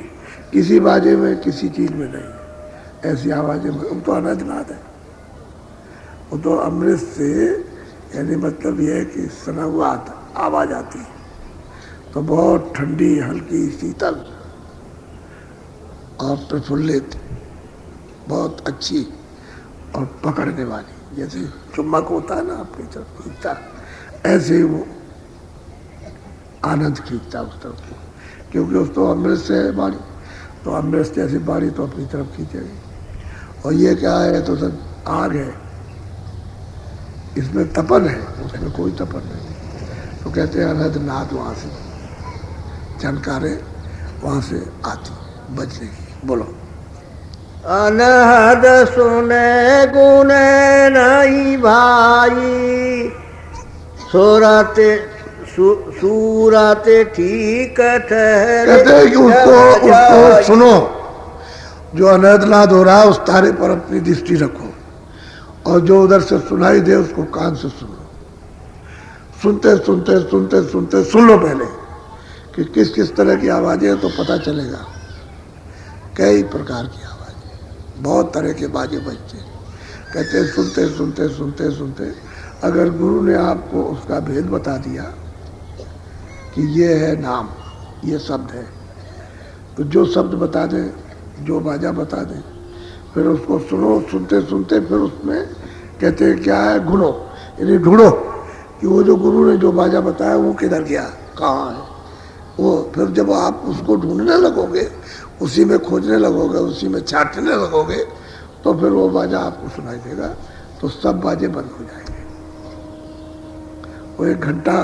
किसी बाजे में किसी चीज़ में नहीं ऐसी आवाज़ें। वो तो अनंतनाद है, वो तो अमृत से, यानी मतलब यह है कि सना हुआ आवाज़ आती है तो बहुत ठंडी, हल्की, शीतल और प्रफुल्लित, बहुत अच्छी और पकड़ने वाली, जैसे चुम्बक होता है ना अपनी तरफ खींचता, ऐसे ही वो आनंद खींचता उस तरफ को, क्योंकि उस तो अमृत से है बाणी, तो अमृत जैसी बाणी तो अपनी तरफ खींचेगी। और ये क्या है, तो सब आग है, इसमें तपन है, उसमें कोई तपन नहीं। तो कहते हैं अनहद नाद वहाँ से जानकारें वहाँ से आती बजने की। बोलो। अनहद सुने गुने नहीं भाई, सूरत ठीक ठहरे। कहते हैं कि उसको सुनो, जो अनहदनाद हो रहा है उस तारे पर अपनी दृष्टि रखो, और जो उधर से सुनाई दे उसको कान से सुनो, सुनते सुनते सुनते सुनते सुन लो पहले कि किस किस तरह की आवाजें हैं, तो पता चलेगा। कई प्रकार की आवाजें, बहुत तरह के बाजे बजते हैं। कहते हैं सुनते सुनते सुनते सुनते अगर गुरु ने आपको उसका भेद बता दिया कि ये है नाम, ये शब्द है, तो जो शब्द बता दें, जो बाजा बता दें, फिर उसको सुनो, सुनते सुनते फिर उसमें कहते हैं क्या है, ढूंढो, यानी ढूंढो कि वो जो गुरु ने जो बाजा बताया वो किधर गया, कहाँ है वो। फिर जब आप उसको ढूंढने लगोगे, उसी में खोजने लगोगे, उसी में छाटने लगोगे, तो फिर वो बाजा आपको सुनाई देगा, तो सब बाजे बंद हो जाएंगे। वो 1 घंटा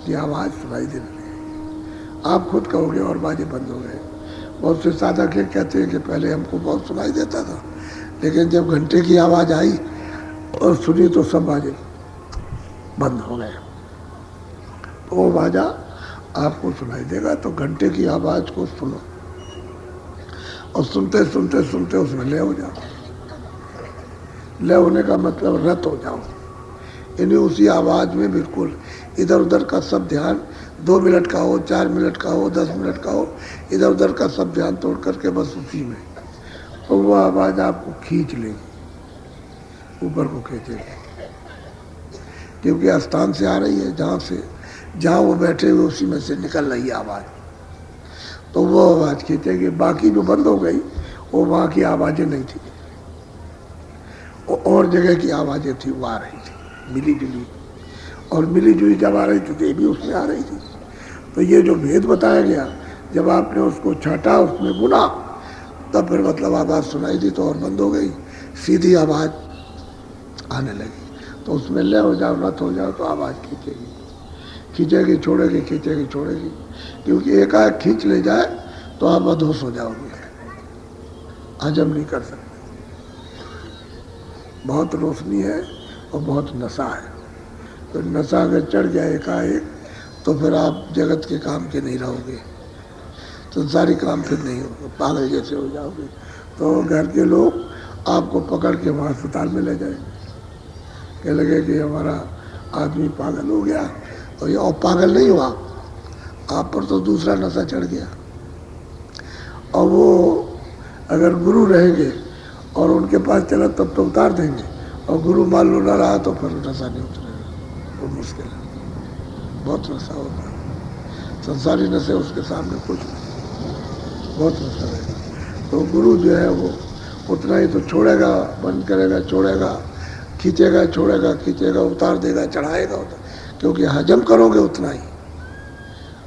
की आवाज़ सुनाई देने लगेगी, आप खुद कहोगे और बाजे बंद हो गए। बहुत से साधक ये कहते हैं कि पहले हमको बहुत सुनाई देता था, लेकिन जब घंटे की आवाज़ आई और सुनी तो सब बाजे बंद हो गए। तो वो बाजा आपको सुनाई देगा, तो घंटे की आवाज़ को सुनो और सुनते सुनते सुनते उसमें लय हो जाओ। लय होने का मतलब रत हो जाओ, यानी उसी आवाज़ में बिल्कुल इधर उधर का सब ध्यान, 2 मिनट का हो, 4 मिनट का हो, 10 मिनट का हो, इधर उधर का सब ध्यान तोड़ करके बस उसी में, तो वो आवाज़ आपको खींच लेगी, ऊपर को खींचेगी, क्योंकि आस्थान से आ रही है, जहाँ वो बैठे हुए उसी में से निकल रही है आवाज़, तो वो आवाज़ खींचेगी। बाकी जो बंद हो गई वो वहाँ की आवाज़ें नहीं थी, वो और जगह की आवाज़ें थी, वो आ रही थी मिली जुली, और मिली जुली जब आ रही थी तो ये भी उसमें आ रही थी। तो ये जो भेद बताया गया, जब आपने उसको छाटा, उसमें बुना, तब फिर मतलब आवाज़ सुनाई दी तो और बंद हो गई, सीधी आवाज़ आने लगी। तो उसमें लय हो जाओ, रत हो जाओ, तो आवाज़ खींचेगी, खींचेगी छोड़ेगी, खींचेगी छोड़ेगी, क्योंकि एकाएक खींच ले जाए तो आप अधोष हो जाओगे, हजम नहीं कर सकते। बहुत रोशनी है और बहुत नशा है, तो नशा अगर चढ़ जाए एकाएक तो फिर आप जगत के काम के नहीं रहोगे, तो सारी काम फिर नहीं होगा, पागल जैसे हो जाओगे। तो घर के लोग आपको पकड़ के वहाँ अस्पताल में ले जाएंगे, कह लगे कि हमारा आदमी पागल हो गया, और ये और पागल नहीं हुआ, आप पर तो दूसरा नशा चढ़ गया। और वो अगर गुरु रहेंगे और उनके पास चला तब तो उतार देंगे, और गुरु मान लो ना रहा तो फिर नशा नहीं उतरेगा, वो मुश्किल है, बहुत नशा होता है। संसारी नशे उसके सामने कुछ नहीं, बहुत नशा रहेगा। तो गुरु जो है वो उतना ही तो छोड़ेगा, बंद करेगा, छोड़ेगा, खींचेगा, छोड़ेगा, खींचेगा, उतार देगा, चढ़ाएगा, क्योंकि हजम करोगे उतना ही,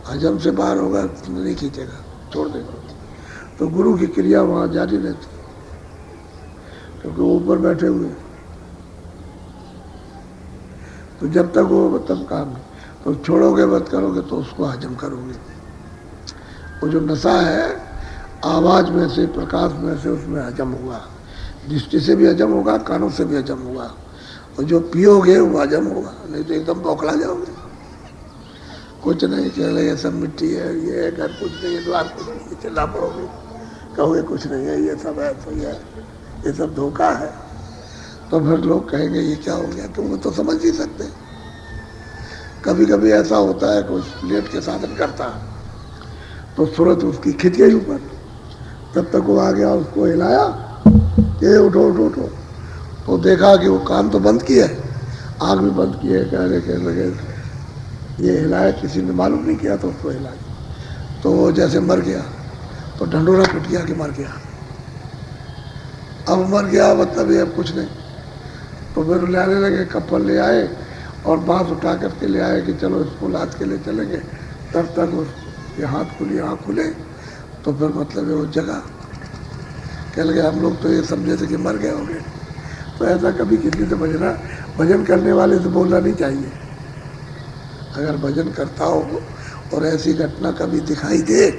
हजम से बाहर होगा नहीं खींचेगा, छोड़ देगा। तो गुरु की क्रिया वहाँ जारी रहती है, क्योंकि वो ऊपर बैठे हुए, तो जब तक वो तब काम नहीं। तो छोड़ोगे, मत करोगे तो उसको हजम करोगे। वो जो नशा है आवाज में से, प्रकाश में से, उसमें हजम हुआ, दृष्टि से भी हजम होगा, कानों से भी हजम होगा, और जो पियोगे वो हजम होगा, नहीं तो एकदम बौखला जाओगे। कुछ नहीं, चले ये सब मिट्टी है, ये घर कुछ नहीं है, द्वार कुछ नहीं, चिल्ला पड़ोगे, कहोगे कुछ नहीं है, ये सब है, तो ये सब धोखा है। तो फिर लोग कहेंगे ये क्या हो गया, तुम तो समझ नहीं सकते। कभी कभी ऐसा होता है कि लेट के साधन करता है तो सूरत उसकी खिंच गई ऊपर, तब तक वो आ गया, उसको हिलाया, ये उठो उठो उठो, तो देखा कि वो कान तो बंद किया है, आँख भी बंद की है, कहने लगे ये हिलाया, किसी ने मालूम नहीं किया तो उसको हिलाया, तो वो जैसे मर गया, तो ढंडोरा पिट गया कि मर गया। अब मर गया मतलब ये अब कुछ नहीं। तो फिर ले आने लगे, कपल ले आए और बांस उठा करके ले आए कि चलो इसको लाद के ले चलेंगे। तब तक उसके हाथ खुली, आँख खुले, तो फिर मतलब वो जगह कह लगे, हम लोग तो ये समझे थे कि मर गए होंगे। तो ऐसा कभी किसी से भजन करने वाले से बोलना नहीं चाहिए। अगर भजन करता हो और ऐसी घटना कभी दिखाई दे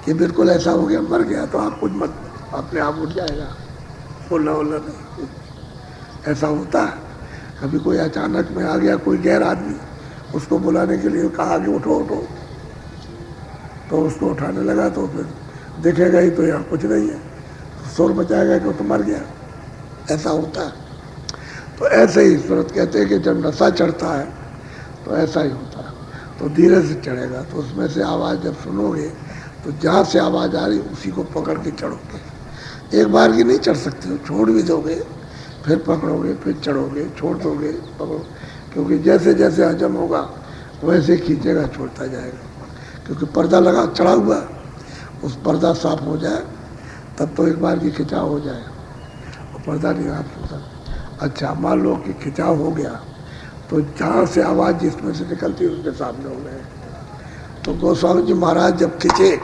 कि बिल्कुल ऐसा हो गया, मर गया, तो आप कुछ मत, अपने आप उठ जाएगा, बोलना नहीं। ऐसा होता है, कभी कोई अचानक में आ गया, कोई गैर आदमी, उसको बुलाने के लिए कहा कि उठो उठो, तो उसको उठाने लगा, तो फिर देखेगा ही तो यहाँ कुछ नहीं है, तो शोर मचाएगा कि वो तो मर गया। ऐसा होता है। तो ऐसे ही सूरत कहते हैं कि जब नशा चढ़ता है तो ऐसा ही होता है, तो धीरे से चढ़ेगा, तो उसमें से आवाज़ जब सुनोगे तो जहाँ से आवाज़ आ रही उसी को पकड़ के चढ़ोगे। एक बार की नहीं चढ़ सकते हो, छोड़ भी दोगे, फिर पकड़ोगे, फिर चढ़ोगे, छोड़ दोगे, पकड़ो, क्योंकि जैसे जैसे हजम होगा वैसे खींचेगा, छोड़ता जाएगा, क्योंकि पर्दा लगा चढ़ा हुआ, उस पर्दा साफ हो जाए तब तो एक बार की खिंचाव हो जाए, और पर्दा नहीं आप होता। अच्छा, मान लो कि खिंचाव हो गया, तो जहाँ से आवाज़ जिसमें से निकलती है उसके सामने हो गए। तो गोस्वामी जी महाराज जब खींचे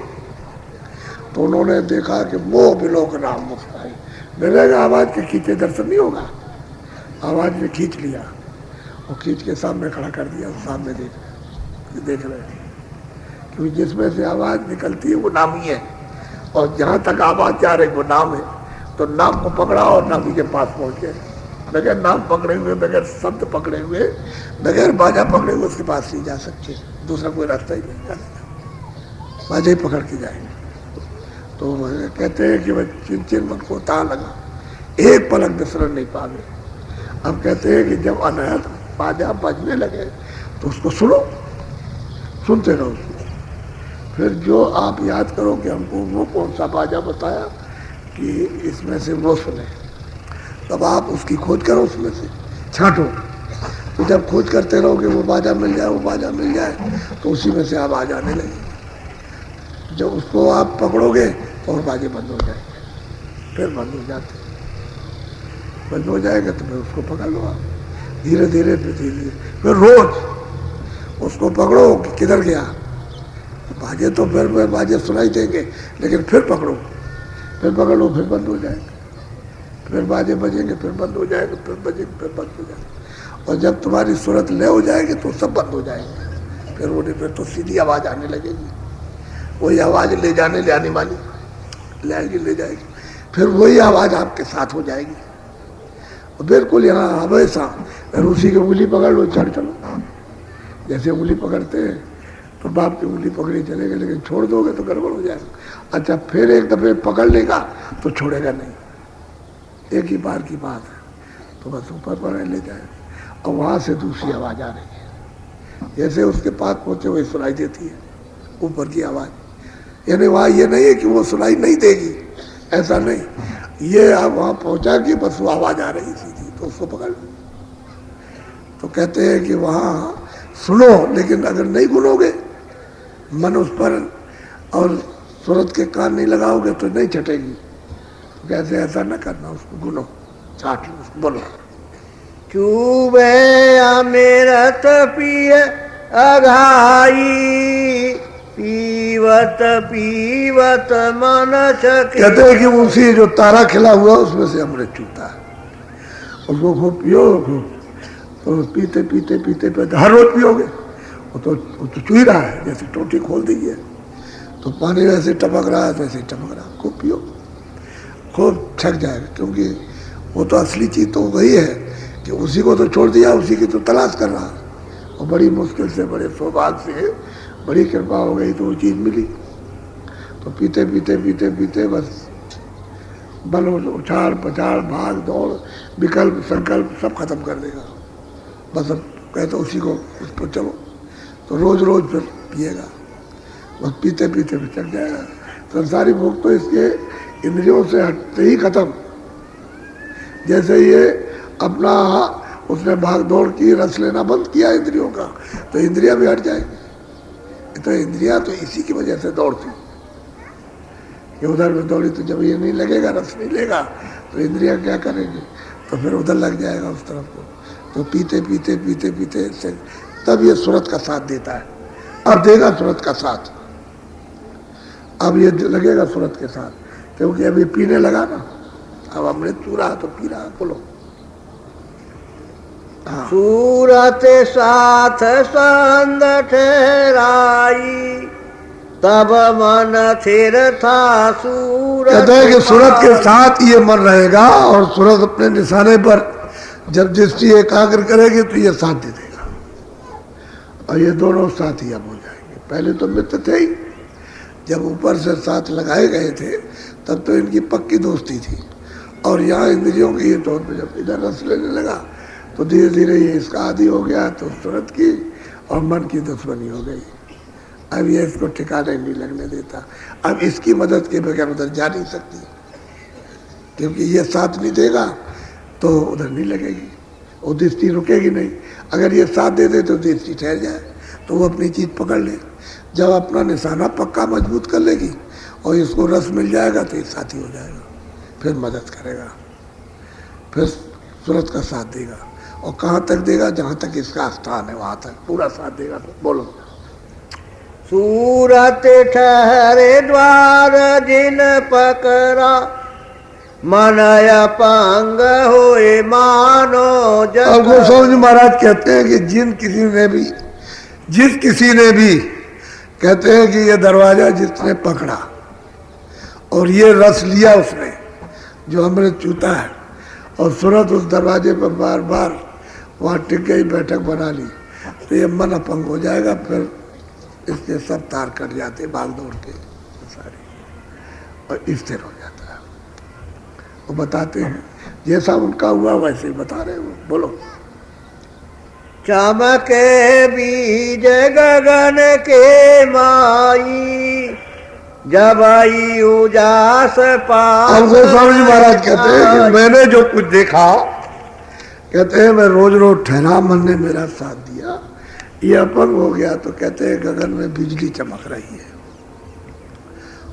तो उन्होंने देखा कि मोह विलोक राम मुस्काई, मिलेगा आवाज़ के खींचे दर्शन नहीं होगा, आवाज़ ने खींच लिया और खींच के सामने खड़ा कर दिया, सामने देख रहे हैं, क्योंकि जिसमें से आवाज़ निकलती है वो नाम ही है, और जहाँ तक आवाज़ जा रही वो नाम है। तो नाम को पकड़ा और नामी के पास पहुँचे, बगैर नाम पकड़े हुए, बगैर शब्द पकड़े हुए, बगैर बाजा पकड़े हुए उसके पास नहीं जा सकते, दूसरा कोई रास्ता ही नहीं जाने, बाजा ही पकड़ के जाएंगे। तो कहते हैं कि वह चिन चिन मन को ता लगा, एक पलक बिसरन नहीं पावे। अब कहते हैं कि जब अनहद बाजा बजने लगे तो उसको सुनो, सुनते रहो उसको, फिर जो आप याद करो कि हमको वो कौन सा बाजा बताया कि इसमें से वो सुने, तब आप उसकी खोज करो, उसमें से छांटो। तो जब खोज करते रहोगे वो बाजा मिल जाए, वो बाजा मिल जाए, तो उसी में से आवाज़ आने लगेगी। जब उसको आप पकड़ोगे तो और बाजे बंद हो जाएंगे, फिर बंद हो जाते, बंद हो जाएगा तो फिर उसको पकड़ लो आप, धीरे धीरे फिर रोज उसको पकड़ो कि किधर गया। बाजे तो फिर बाजे सुनाई देंगे, लेकिन फिर पकड़ो, फिर पकड़ो, फिर बंद हो जाएगा, फिर बाजे बजेंगे, फिर बंद हो जाएगा, फिर बजेंगे, फिर बंद हो जाएगा। और जब तुम्हारी सूरत ले हो जाएगी तो सब बंद हो जाएंगे, फिर तो सीधी आवाज़ आने लगेगी, वही आवाज़ ले जाने ले आने वाली, ले आएगी, ले जाएगी, फिर वही आवाज़ आपके साथ हो जाएगी। और बिल्कुल यहाँ हमेशा उसी की उंगली पकड़ लो, चढ़ चलो, जैसे उंगली पकड़ते हैं तो बाप की उंगली पकड़ी चलेगा, लेकिन छोड़ दोगे तो गड़बड़ हो जाएगा। अच्छा, फिर एक दफे पकड़ लेगा तो छोड़ेगा नहीं, एक ही बार की बात है, तो बस ऊपर पर ले जाए, और वहाँ से दूसरी आवाज़ आ रही है, जैसे उसके पास पहुँचे वही सुनाई देती है ऊपर की आवाज़। यानी वहाँ ये नहीं है कि वो सुनाई नहीं देगी, ऐसा नहीं, ये आप वहां पहुंचा कि बस वो आवाज आ रही सीधी, तो उसको पकड़। तो कहते हैं कि वहां सुनो, लेकिन अगर नहीं गुनोगे, मन उस पर और सूरत के कान नहीं लगाओगे तो नहीं छटेगी। तो कैसे ऐसा न करना, उसको गुनो, चाट लो, उसको बोलो। चूबे अमृत पिय अघाई, पीवत पीवत मन सके। कहते हैं कि उसी जो तारा खिला हुआ उसमें से अमृत चूता है, उसको खूब पियो, खूब। तो पीते पीते पीते पीते हर रोज पियोगे, वो तो चू ही रहा है, जैसे टोटी खोल दीजिए तो पानी वैसे टपक रहा है, वैसे ही टपक रहा है। खूब पियो, खूब छक जाएगा, क्योंकि वो तो असली चीज तो वही है कि उसी को तो छोड़ दिया, उसी की तो तलाश कर रहा है। और बड़ी मुश्किल से, बड़े सौभाग्य से, बड़ी कृपा हो गई तो वो चीज मिली। तो पीते पीते पीते पीते बस बल उछाड़ पछाड़ भाग दौड़ विकल्प संकल्प सब खत्म कर देगा। बस अब कहते उसी को उस पर चलो, तो रोज रोज फिर पिएगा, बस पीते पीते फिर चल जाएगा। संसारी भोग तो इसके इंद्रियों से हटते ही खत्म। जैसे ये अपना उसने भाग दौड़ की, रस लेना बंद किया इंद्रियों का, तो इंद्रियां भी हट जाएंगी। तो इंद्रियां तो इसी की वजह से दौड़ती, ये उधर में दौड़ी तो जब ये नहीं लगेगा, रस नहीं लेगा, तो इंद्रियां क्या करेंगी, तो फिर उधर लग जाएगा उस तरफ को। तो पीते पीते पीते पीते से तब ये सूरत का साथ देता है। अब देगा सूरत का साथ, अब ये लगेगा सूरत के साथ, क्योंकि अभी पीने लगा ना, अब अमृत चू रहा तो पी रहा। बोलो। हाँ। सूरत साथ संग ठहराई, तब मन थिर था सूरत। कहते हैं कि सूरत के साथ ये मन रहेगा, और सूरत अपने निशाने पर जब दृष्टि एकाग्र करेगी तो ये साथ दे देगा, और ये दोनों साथी अब हो जाएंगे। पहले तो मित्र थे ही, जब ऊपर से साथ लगाए गए थे तब तो इनकी पक्की दोस्ती थी, और यहाँ इंद्रियों के ये तौर पर जब इधर रस लेने लगा तो धीरे धीरे ये इसका आदि हो गया, तो सूरत की और मन की दुश्मनी हो गई। अब ये इसको ठिकाने नहीं लगने देता, अब इसकी मदद के बगैर उधर जा नहीं सकती, क्योंकि ये साथ नहीं देगा तो उधर नहीं लगेगी, वो दृष्टि रुकेगी नहीं। अगर ये साथ दे दे तो दृष्टि ठहर जाए, तो वो अपनी चीज पकड़ ले। जब अपना निशाना पक्का मजबूत कर लेगी और इसको रस मिल जाएगा तो ये साथी हो जाएगा, फिर मदद करेगा, फिर सूरत का साथ देगा। और कहाँ तक देगा, जहाँ तक इसका स्थान है वहाँ तक पूरा साथ देगा। तो बोलो। सूरत ठहरे द्वार जिन पकड़ा, मन अपंग होए मानो जग। अब गोस्वामी जी महाराज कहते हैं कि जिस किसी ने भी कहते हैं कि ये दरवाजा जिसने पकड़ा और ये रस लिया उसने, जो अमृत चूता है, और सूरत उस दरवाजे पर बार बार वहाँ टिक गई, बैठक बना ली, तो ये मन अपंग हो जाएगा। फिर इसके सब तार कट जाते भाग दौड़ के सारे, और स्थिर हो जाता है। वो बताते हैं जैसा उनका हुआ वैसे ही बता रहे हो। बोलो। चमके बीज गगन के माई, जब आई उजास पा। अब गोस्वामी जी महाराज कहते हैं कि मैंने जो कुछ देखा, कहते हैं मैं रोज रोज ठहरा, मन ने मेरा साथ दिया, ये अपंग हो गया। तो कहते हैं गगन में बिजली चमक रही है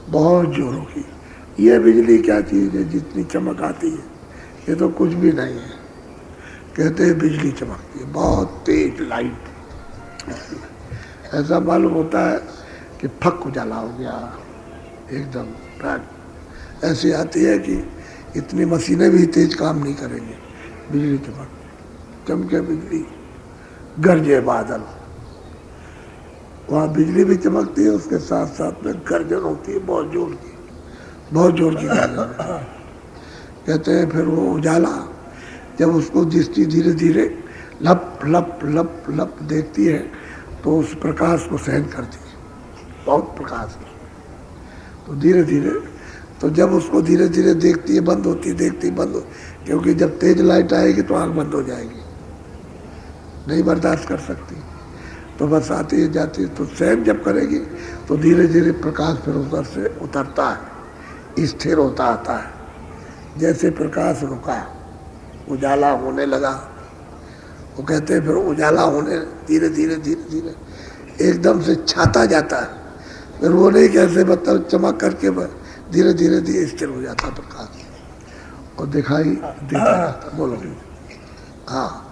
बहुत जोरों की। ये बिजली क्या चीज है, जितनी चमक आती है, ये तो कुछ भी नहीं है। कहते हैं बिजली चमकती है, बहुत तेज लाइट, ऐसा मालूम होता है कि फक उजाला हो गया एकदम। ऐसी आती है कि इतनी मशीनें भी तेज काम नहीं करेंगे, बिजली चमके बिजली, गरजे बादल, वहाँ बिजली भी चमकती है, उसके साथ साथ में गर्जन होती है बहुत जोर की, बहुत जोर की गर्जन। कहते हैं फिर वो उजाला जब उसको दृष्टि धीरे धीरे लप लप लप लप देखती है तो उस प्रकाश को सहन करती है, बहुत प्रकाश है। तो धीरे धीरे, तो जब उसको धीरे धीरे देखती है, बंद होती है, देखती बंद हो, क्योंकि जब तेज लाइट आएगी तो आँख बंद हो जाएगी, नहीं बर्दाश्त कर सकती, तो बस आती है जाती है। तो सहन जब करेगी तो धीरे धीरे प्रकाश फिर उधर से उतरता है, स्थिर होता आता है। जैसे प्रकाश रुका, उजाला होने लगा, वो कहते हैं फिर उजाला होने धीरे धीरे धीरे धीरे एकदम से छाता जाता है, फिर वो नहीं कैसे मतलब चमक करके धीरे धीरे धीरे स्थिर हो जाता प्रकाश और दिखाई देता जाता। बोलो। हाँ।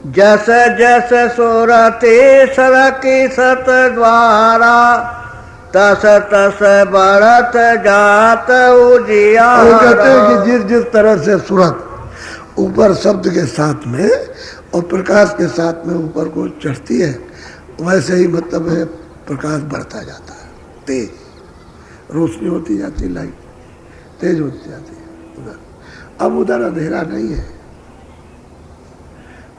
जस जस सुरते सरकी सत द्वारा, तस तस बढ़त जात उजियारा। वो कहते हैं कि जिस जिस तरह से सूरत ऊपर शब्द के साथ में और प्रकाश के साथ में ऊपर को चढ़ती है, वैसे ही मतलब है प्रकाश बढ़ता जाता है, तेज रोशनी होती जाती है, लाइट तेज होती जाती है उधर। अब उधर अंधेरा नहीं है,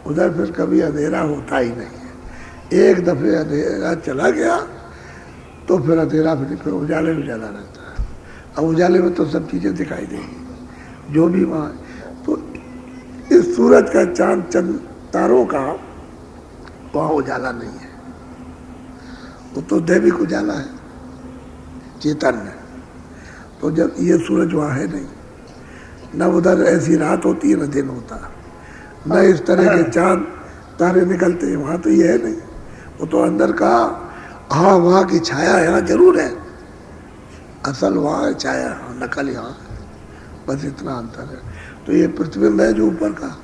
उधर फिर कभी अंधेरा होता ही नहीं है। एक दफे अंधेरा चला गया तो फिर अंधेरा फिर उजाले उजाला रहता है। अब उजाले में तो सब चीजें दिखाई देंगी जो भी वहाँ। तो इस सूरज का, चांद चंद तारों का वहाँ उजाला नहीं है, वो तो दैविक उजाला है, चैतन्य। तो जब ये सूरज वहाँ है नहीं, न उधर ऐसी रात होती है न दिन होता, न इस तरह के चांद तारे निकलते हैं, वहाँ तो ये है नहीं। वो तो अंदर का, हाँ वहाँ की छाया यहाँ जरूर है, असल वहाँ है छाया, नकल यहाँ है, बस इतना अंतर है। तो ये प्रतिबिंब है जो ऊपर का,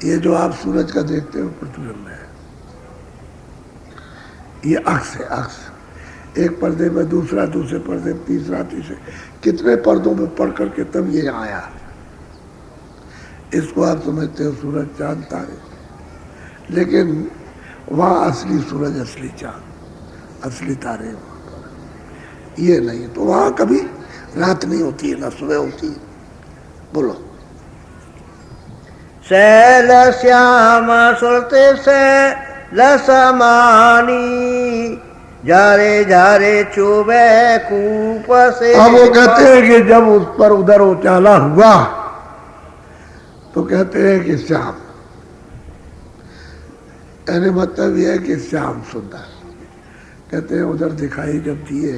ये जो आप सूरज का देखते हो प्रतिबिंब है, ये अक्स है, अक्स। एक पर्दे में दूसरा, दूसरे पर्दे में तीसरा, तीसरे, कितने पर्दों में पढ़ करके तब ये आया। इसको आप समझते हो सूरज चांद तारे, लेकिन वहाँ असली सूरज, असली चांद, असली तारे वहाँ पर, ये नहीं। तो वहाँ कभी रात नहीं होती है, ना सुबह होती है। बोलो। शैल श्याम सुरते से लसमानी, झारे झारे चुबे कूप से। अब वो कहते हैं कि जब उस पर उधर उजाला हुआ तो कहते हैं कि श्याम, यानी मतलब यह है कि श्याम सुंदर। कहते हैं उधर दिखाई जब दिए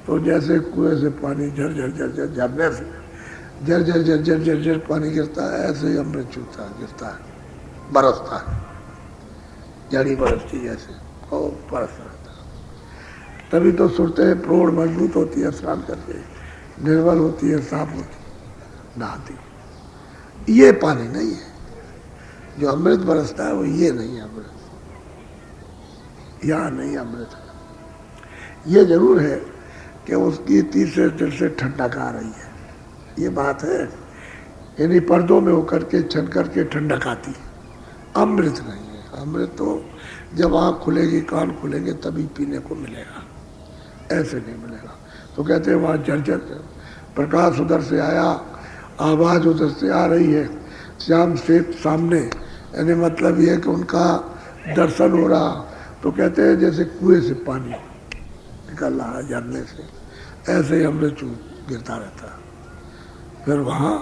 तो जैसे कुएं से पानी झर झर झर झर झरने से झर झर झर झर झर झर पानी गिरता है, ऐसे ही अमृत चूता गिरता है, बरसता है, जड़ी बरसती जैसे और बरस रहता है। तभी तो सुरते प्रौढ़ मजबूत होती है, स्नान करके निर्मल होती है, साफ होती है, नहाती। ये पानी नहीं है जो अमृत बरसता है, वो ये नहीं है अमृत, यहाँ नहीं अमृत है। ये जरूर है कि उसकी तीसरे दिल से ठंडक आ रही है, ये बात है। यानी पर्दों में होकर के छन करके ठंडक आती है, अमृत नहीं है। अमृत तो जब आँख खुलेगी, कान खुलेंगे तभी पीने को मिलेगा, ऐसे नहीं मिलेगा। तो कहते हैं वहाँ जर्जर प्रकाश उधर से आया, आवाज़ उधर से आ रही है, श्याम से सामने, यानी मतलब ये है कि उनका दर्शन हो रहा। तो कहते हैं जैसे कुएं से पानी निकल रहा है झरने से, ऐसे ही अमृत गिरता रहता है। फिर वहाँ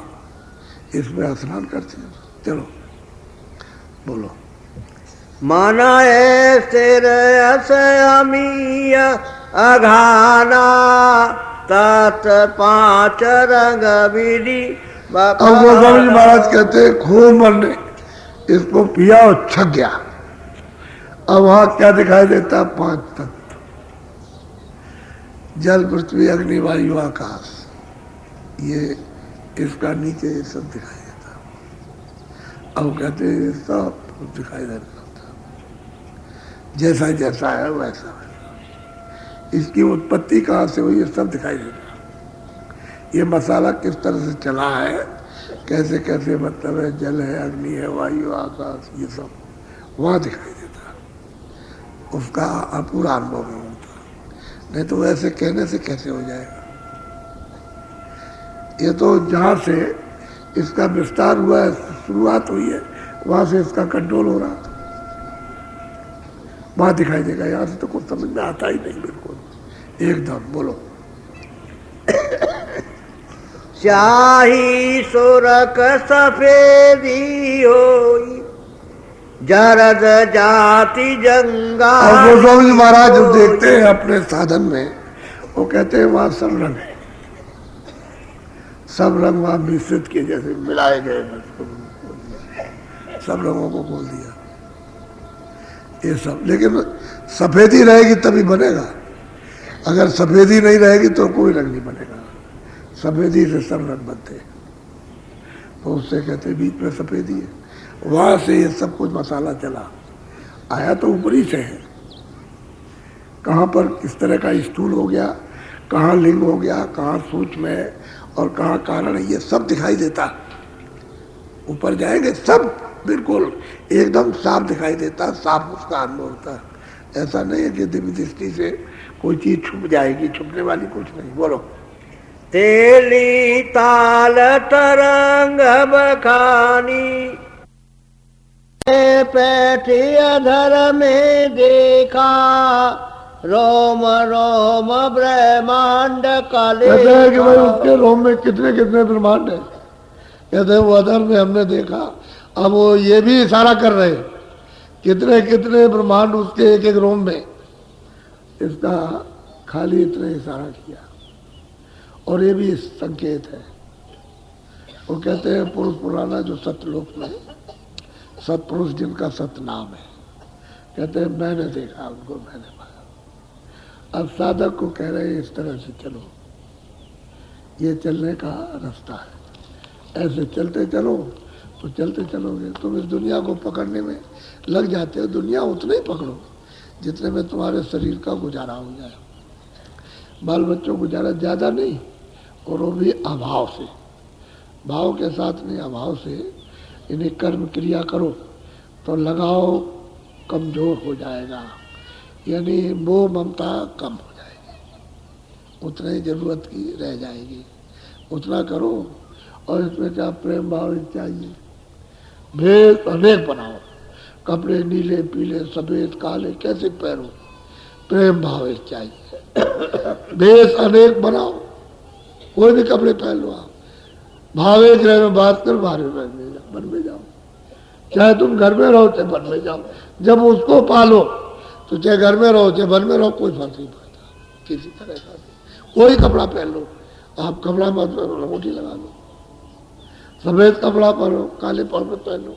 इसमें स्नान करते हैं। चलो बोलो। माना है तेर अमीय अघाना, तात पांच रंग विधि। अब गोस्वामी जी महाराज कहते हैं खूब मरने इसको पिया और छक गया। अब वहां क्या दिखाई देता? 5 तत्व, जल पृथ्वी अग्नि वायु आकाश, ये इसका नीचे ये सब दिखाई देता। अब कहते हैं सब दिखाई देता, जैसा जैसा है वैसा वैसा। इसकी उत्पत्ति कहाँ से हुई, ये सब दिखाई देता। ये मसाला किस तरह से चला है, कैसे कैसे मतलब है, जल है, अग्नि है, वायु आकाश, ये सब वहाँ दिखाई देता। उसका पूरा अनुभव में होता, नहीं तो वैसे कहने से कैसे हो जाएगा। ये तो जहाँ से इसका विस्तार हुआ है, शुरुआत हुई है, वहाँ से इसका कंट्रोल हो रहा था, वहाँ दिखाई देगा। यहाँ से तो कुछ समझ में आता ही नहीं बिल्कुल एकदम। बोलो। शाही सुरक सफेदी होई, जरद जाति जंगा। अब गोस्वामी जी महाराज जब देखते हैं अपने साधन में, वो कहते हैं वहाँ सब रंग है, सब रंग वहां मिश्रित किए, जैसे मिलाए गए, सब रंगों को खोल दिया ये सब। लेकिन सफेदी रहेगी तभी बनेगा, अगर सफेदी नहीं रहेगी तो कोई रंग नहीं बनेगा। सफेदी से सब रंग बनते हैं, तो उससे कहते बीच में सफेदी है। वहां से ये सब कुछ मसाला चला आया तो ऊपरी से है। कहाँ पर किस तरह का स्थूल हो गया, कहाँ लिंग हो गया, कहाँ सूक्ष्म है और कहाँ कारण है, ये सब दिखाई देता। ऊपर जाएंगे सब बिल्कुल एकदम साफ दिखाई देता, साफ उसका अनुभव होता है। ऐसा नहीं है कि दिव्य दृष्टि से कोई चीज छुप जाएगी, छुपने वाली कुछ नहीं। बोलो। तेली ताल तरंग बखानी पैठी अधर में देखा, रोम रोम ब्रह्मांड काले। कहते हैं कि भाई उसके रोम में कितने कितने ब्रह्मांड है। कहते हैं वो अधर में हमने देखा। अब वो ये भी इशारा कर रहे हैं कितने कितने ब्रह्मांड उसके एक एक रोम में। इसका खाली इतने इशारा किया और ये भी संकेत है। वो कहते हैं पुरुष पुराना जो सतलोक में सतपुरुष जिनका सतनाम है, कहते हैं मैंने देखा उनको, मैंने पाया। अब साधक को कह रहे हैं इस तरह से चलो, ये चलने का रास्ता है, ऐसे चलते चलो तो चलते चलोगे। तुम इस दुनिया को पकड़ने में लग जाते हो, दुनिया उतना ही पकड़ो जितने में तुम्हारे शरीर का गुजारा हो जाए। बाल बच्चों गुजारा ज़्यादा नहीं, और वो भी अभाव से, भाव के साथ नहीं, अभाव से इन्हें कर्म क्रिया करो तो लगाओ कमज़ोर हो जाएगा, यानी मोह ममता कम हो जाएगी, उतना ही ज़रूरत की रह जाएगी। उतना करो और इसमें क्या प्रेम भाव चाहिए। भेद अनेक बनाओ, कपड़े नीले पीले सफ़ेद काले कैसे पहनो, प्रेम भाव चाहिए। भेद अनेक बनाओ, कोई भी कपड़े पहन लो आप, भाव एक रहे में बात कर, बाहर बन में जाओ। चाहे तुम घर में रहो चाहे बन में जाओ, जब उसको पालो तो चाहे घर में रहो चाहे बन में रहो कोई फर्क नहीं पड़ता। किसी तरह का कोई कपड़ा पहन लो आप, कपड़ा मत अंगूठी लगा लो, सफेद कपड़ा पहनो काले पर्वत पहन लो,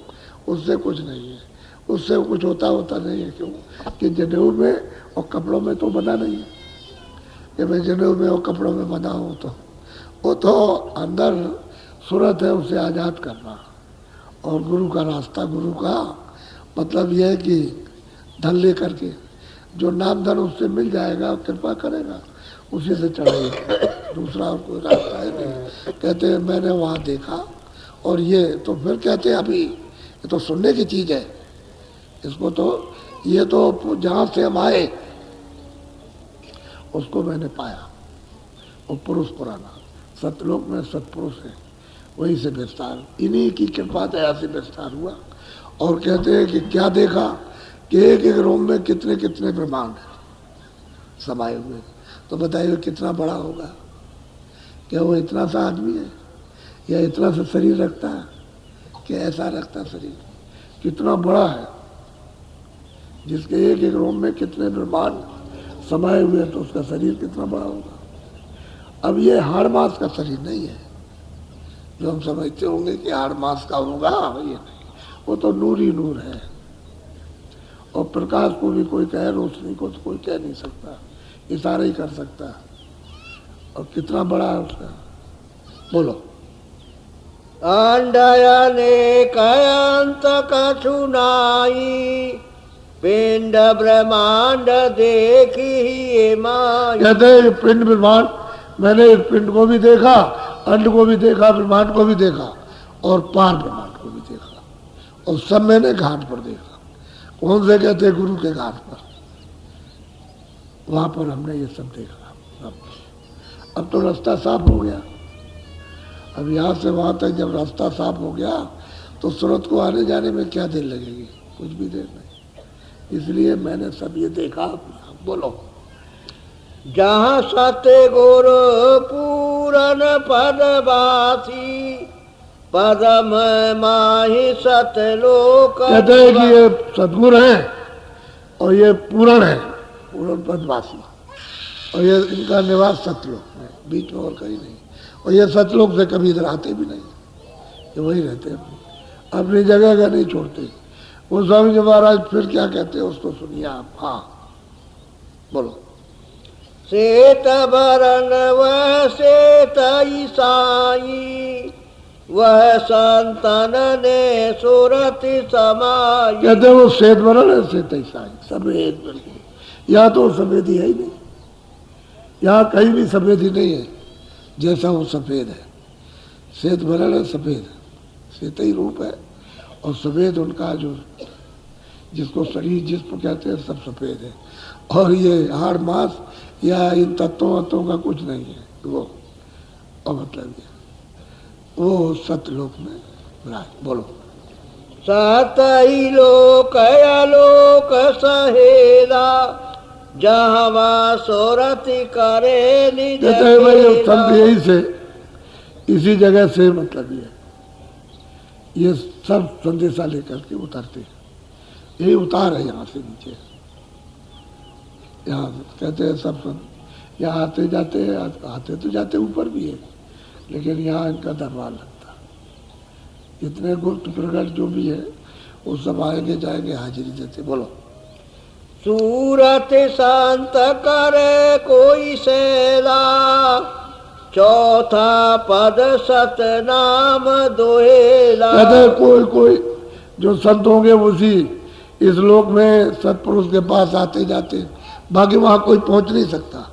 उससे कुछ नहीं है, उससे कुछ होता नहीं है। क्यों कि जनेऊ में और कपड़ों में तो बंधा नहीं है कि मैं जनेऊ में और कपड़ों में बंधा हूँ, तो वो तो अंदर सूरत है, उसे आज़ाद करना। और गुरु का रास्ता, गुरु का मतलब यह है कि धन ले करके जो नाम धन उससे मिल जाएगा, कृपा करेगा, उसी से चढ़ेगा, दूसरा और कोई रास्ता है नहीं। कहते हैं मैंने वहाँ देखा, और ये तो फिर कहते हैं अभी ये तो सुनने की चीज़ है, इसको तो ये तो जहाँ से हम आए उसको मैंने पाया। वो पुरुष पुराना सतलोक में सतपुरुष है, वहीं से विस्तार, इन्हीं की कृपा दया से विस्तार हुआ। और कहते हैं कि क्या देखा कि एक एक रोम में कितने कितने ब्रह्मांड समाये हुए। तो बताइए कितना बड़ा होगा, क्या वो इतना सा आदमी है या इतना सा शरीर रखता है, कि ऐसा रखता शरीर, कितना बड़ा है, जिसके एक एक रोम में कितने ब्रह्मांड समाये हुए, तो उसका शरीर कितना बड़ा होगा। अब ये हाड़ मांस का शरीर नहीं है जो हम समझते होंगे कि हाड़ मांस का होगा, ये नहीं, वो तो नूर ही नूर है। और प्रकाश को भी कोई कहे, रोशनी को तो कोई कह नहीं सकता, इशारा ही कर सकता है। और कितना बड़ा है उसका, बोलो। अंडयने कयंत कछुनाई, पिंड ब्रह्मांड देखी माई। कहते हैं पिंड ब्रह्मांड, मैंने इस पिंड को भी देखा, अंड को भी देखा, ब्रह्मांड को भी देखा, और पार ब्रह्मांड को भी देखा, और सब मैंने घाट पर देखा। कौन से कहते हैं, गुरु के घाट पर, वहां पर हमने ये सब देखा। अब तो रास्ता साफ हो गया। अब यहाँ से वहां तक जब रास्ता साफ हो गया तो सूरत को आने जाने में क्या देर लगेगी, कुछ भी देर नहीं। इसलिए मैंने सब ये देखा। बोलो। जहाँ सत्य गुरु पूरन पदवासी, पदम माही सतलोक। कहते हैं कि ये सदगुरु है और ये पूरण है, पूरण पदवासी, और ये इनका निवास सतलोक है, बीच में और कहीं नहीं। और ये सतलोक से कभी इधर आते भी नहीं, ये वही रहते हैं, अपनी जगह का नहीं छोड़ते। वो स्वामी जी महाराज फिर क्या कहते हैं उसको सुनिए आप। हाँ बोलो। श्वेत बरन वह श्वेत ईसाई, वह संतन ने सुरति समाई। कहते हैं वो श्वेत बरन है, श्वेत ईसाई, सफेद बिल्कुल। यहाँ तो सफेद ही है ही नहीं, यहाँ कहीं भी सफेद ही नहीं है जैसा वो सफेद है। श्वेत बरन है, सफेद, श्वेत ही रूप है, और सफेद उनका जो जिसको शरीर जिस्म कहते हैं सब सफेद है। और ये हाड़ मांस या इन तत्वों का कुछ नहीं है वो, और मतलब ये वो सतलोक में विराज। बोलो। सतई लोक अलोक सहेला, जहाँ सुरति करे निज। कहते हैं भाई संत यही से, इसी जगह से मतलब ये सब संदेशा लेकर के उतरते हैं। यही उतार है यहाँ से नीचे। यहाँ कहते हैं सब संत यहाँ आते जाते, आते तो जाते ऊपर भी है, लेकिन यहाँ इनका दरबार लगता है। इतने गुप्त प्रकट जो भी है वो सब आएंगे जाएंगे, हाजिरी देते। बोलो। सूरत संत करे कोई सेला, चौथा पद सत नाम दोहेला। कहते हैं कोई जो संत होंगे उसी इस लोक में सतपुरुष के पास आते जाते, बाकी वहां कोई पहुंच नहीं सकता।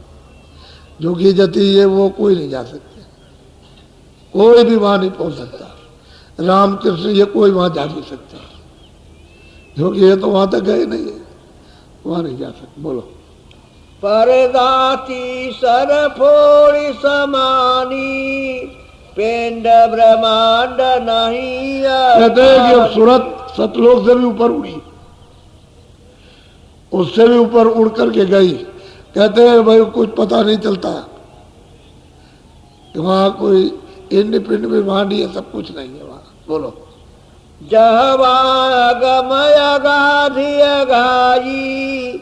जो की जती है वो कोई नहीं जा सकते, कोई भी वहां नहीं पहुंच सकता। रामकृष्ण ये कोई वहां जा नहीं सकता, क्योंकि ये तो वहां तक गए नहीं है, वहां नहीं जा सकते। बोलो। परदाती सर फोड़ समानी, पिंड ब्रह्मांड नहीं। कहते हैं कि अब सूरत सतलोक से भी ऊपर उड़ी, उससे भी ऊपर उड़ करके गई। कहते हैं भाई कुछ पता नहीं चलता कि वहां कोई इंड पिंड में भांडी है, सब कुछ नहीं है वहां। बोलो। जहवा गमय गाधी गाई,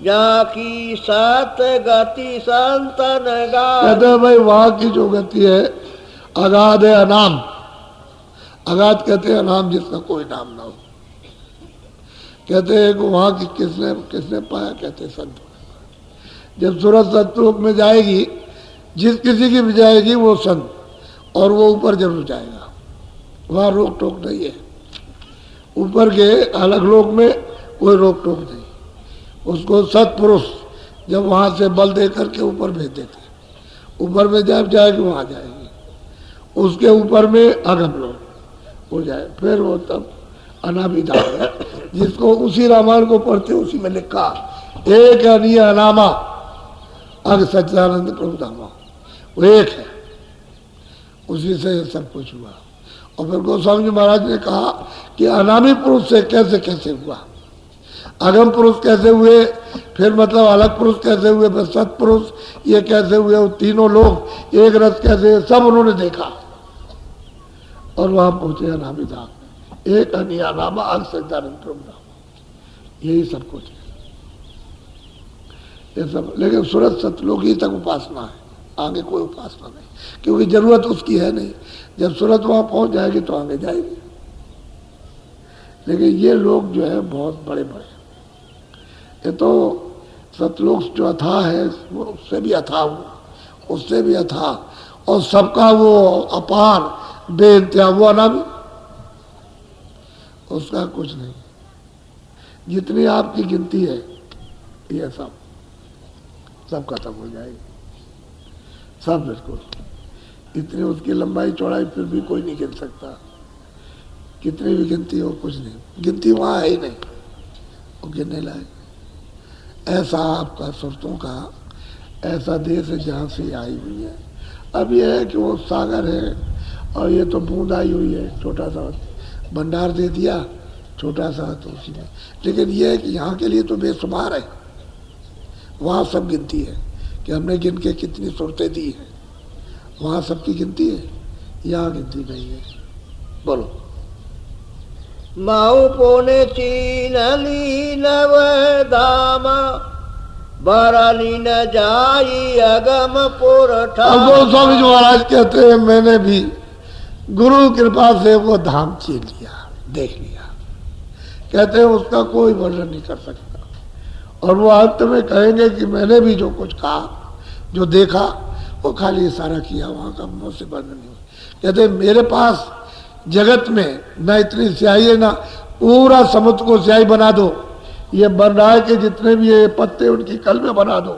जाकी सत गति संतन गाई। कहते हैं भाई वहां की जो गति है अगाध है, अनाम। अगाध कहते हैं अनाम जिसका कोई नाम ना हो। कहते हैं कि वहां की किसने पाया, कहते हैं संत। जब सूरत सतलोक में जाएगी, जिस किसी की भी जाएगी वो संत, और वो ऊपर जरूर जाएगा, वहां रोक टोक नहीं है। ऊपर के अलग लोक में कोई रोक टोक नहीं। उसको सतपुरुष जब वहां से बल दे करके ऊपर भेज देते, ऊपर में जब जाएगी वहां जाएगी। उसके ऊपर में अगम लोग हो जाए, फिर वो तब अनाभिधा है, जिसको उसी रामायण को पढ़ते उसी में लिखा एक अनिय अनामा अग सच्चिदानंद प्रभु धामा, वो एक है, उसी से सब कुछ हुआ। और फिर गोस्वामी जी महाराज ने कहा कि अनामी पुरुष से कैसे कैसे हुआ, अगम पुरुष कैसे हुए, फिर मतलब अलग पुरुष कैसे हुए, फिर सतपुरुष ये कैसे हुए, वो तीनों लोग एक रस कैसे, सब उन्होंने देखा और वहां पहुंचे अनामिधा। एक अनिया नामा अग सच्चिदानंद प्रभु धामा, यही सब कुछ है ये सब। लेकिन सूरत सतलोक ही तक उपासना है, आगे कोई उपासना नहीं, क्योंकि जरूरत उसकी है नहीं। जब सूरत वहां पहुंच जाएगी तो आगे जाएगी। लेकिन ये लोग जो है बहुत बड़े बड़े, ये तो सतलोक जो अथाह है वो उससे भी अथाह, उससे भी अथाह, और सबका वो अपार बेइंतहा, वो अनामी, उसका कुछ नहीं। जितनी आपकी गिनती है ये सब खत्म हो जाएगी, सब बिल्कुल। इतनी उसकी लंबाई चौड़ाई फिर भी कोई नहीं गिन सकता, कितनी भी गिनती हो कुछ नहीं, गिनती वहाँ है ही नहीं, वो गिनने लायक। ऐसा आपका सुरतों का ऐसा देश है जहाँ से आई हुई है। अब ये है कि वो सागर है और ये तो बूंद आई हुई है, छोटा सा भंडार दे दिया, छोटा सा तो उसी में। लेकिन ये है कि यहाँ के लिए तो बेशुमार है, वहाँ सब गिनती है कि हमने गिन के कितनी सूरतें दी हैं, वहाँ सबकी गिनती है, यहाँ गिनती नहीं है। बोलो। माऊ पोने चीन ली नव धामा, बरनी न जाई अगम पुर अब गोस्वामी जी महाराज कहते हैं मैंने भी गुरु कृपा से वो धाम चीन लिया, देख लिया। कहते हैं उसका कोई वर्णन नहीं कर सकता। और वो अंत में कहेंगे कि मैंने भी जो कुछ कहा, जो देखा, वो खाली इशारा किया, वहां का मुंह से वर्णन नहीं हुआ। कहते हैं मेरे पास जगत में न इतनी स्याही है, ना पूरा समुद्र को स्याही बना दो, ये बन रहा है कि जितने भी ये पत्ते उनकी कल में बना दो,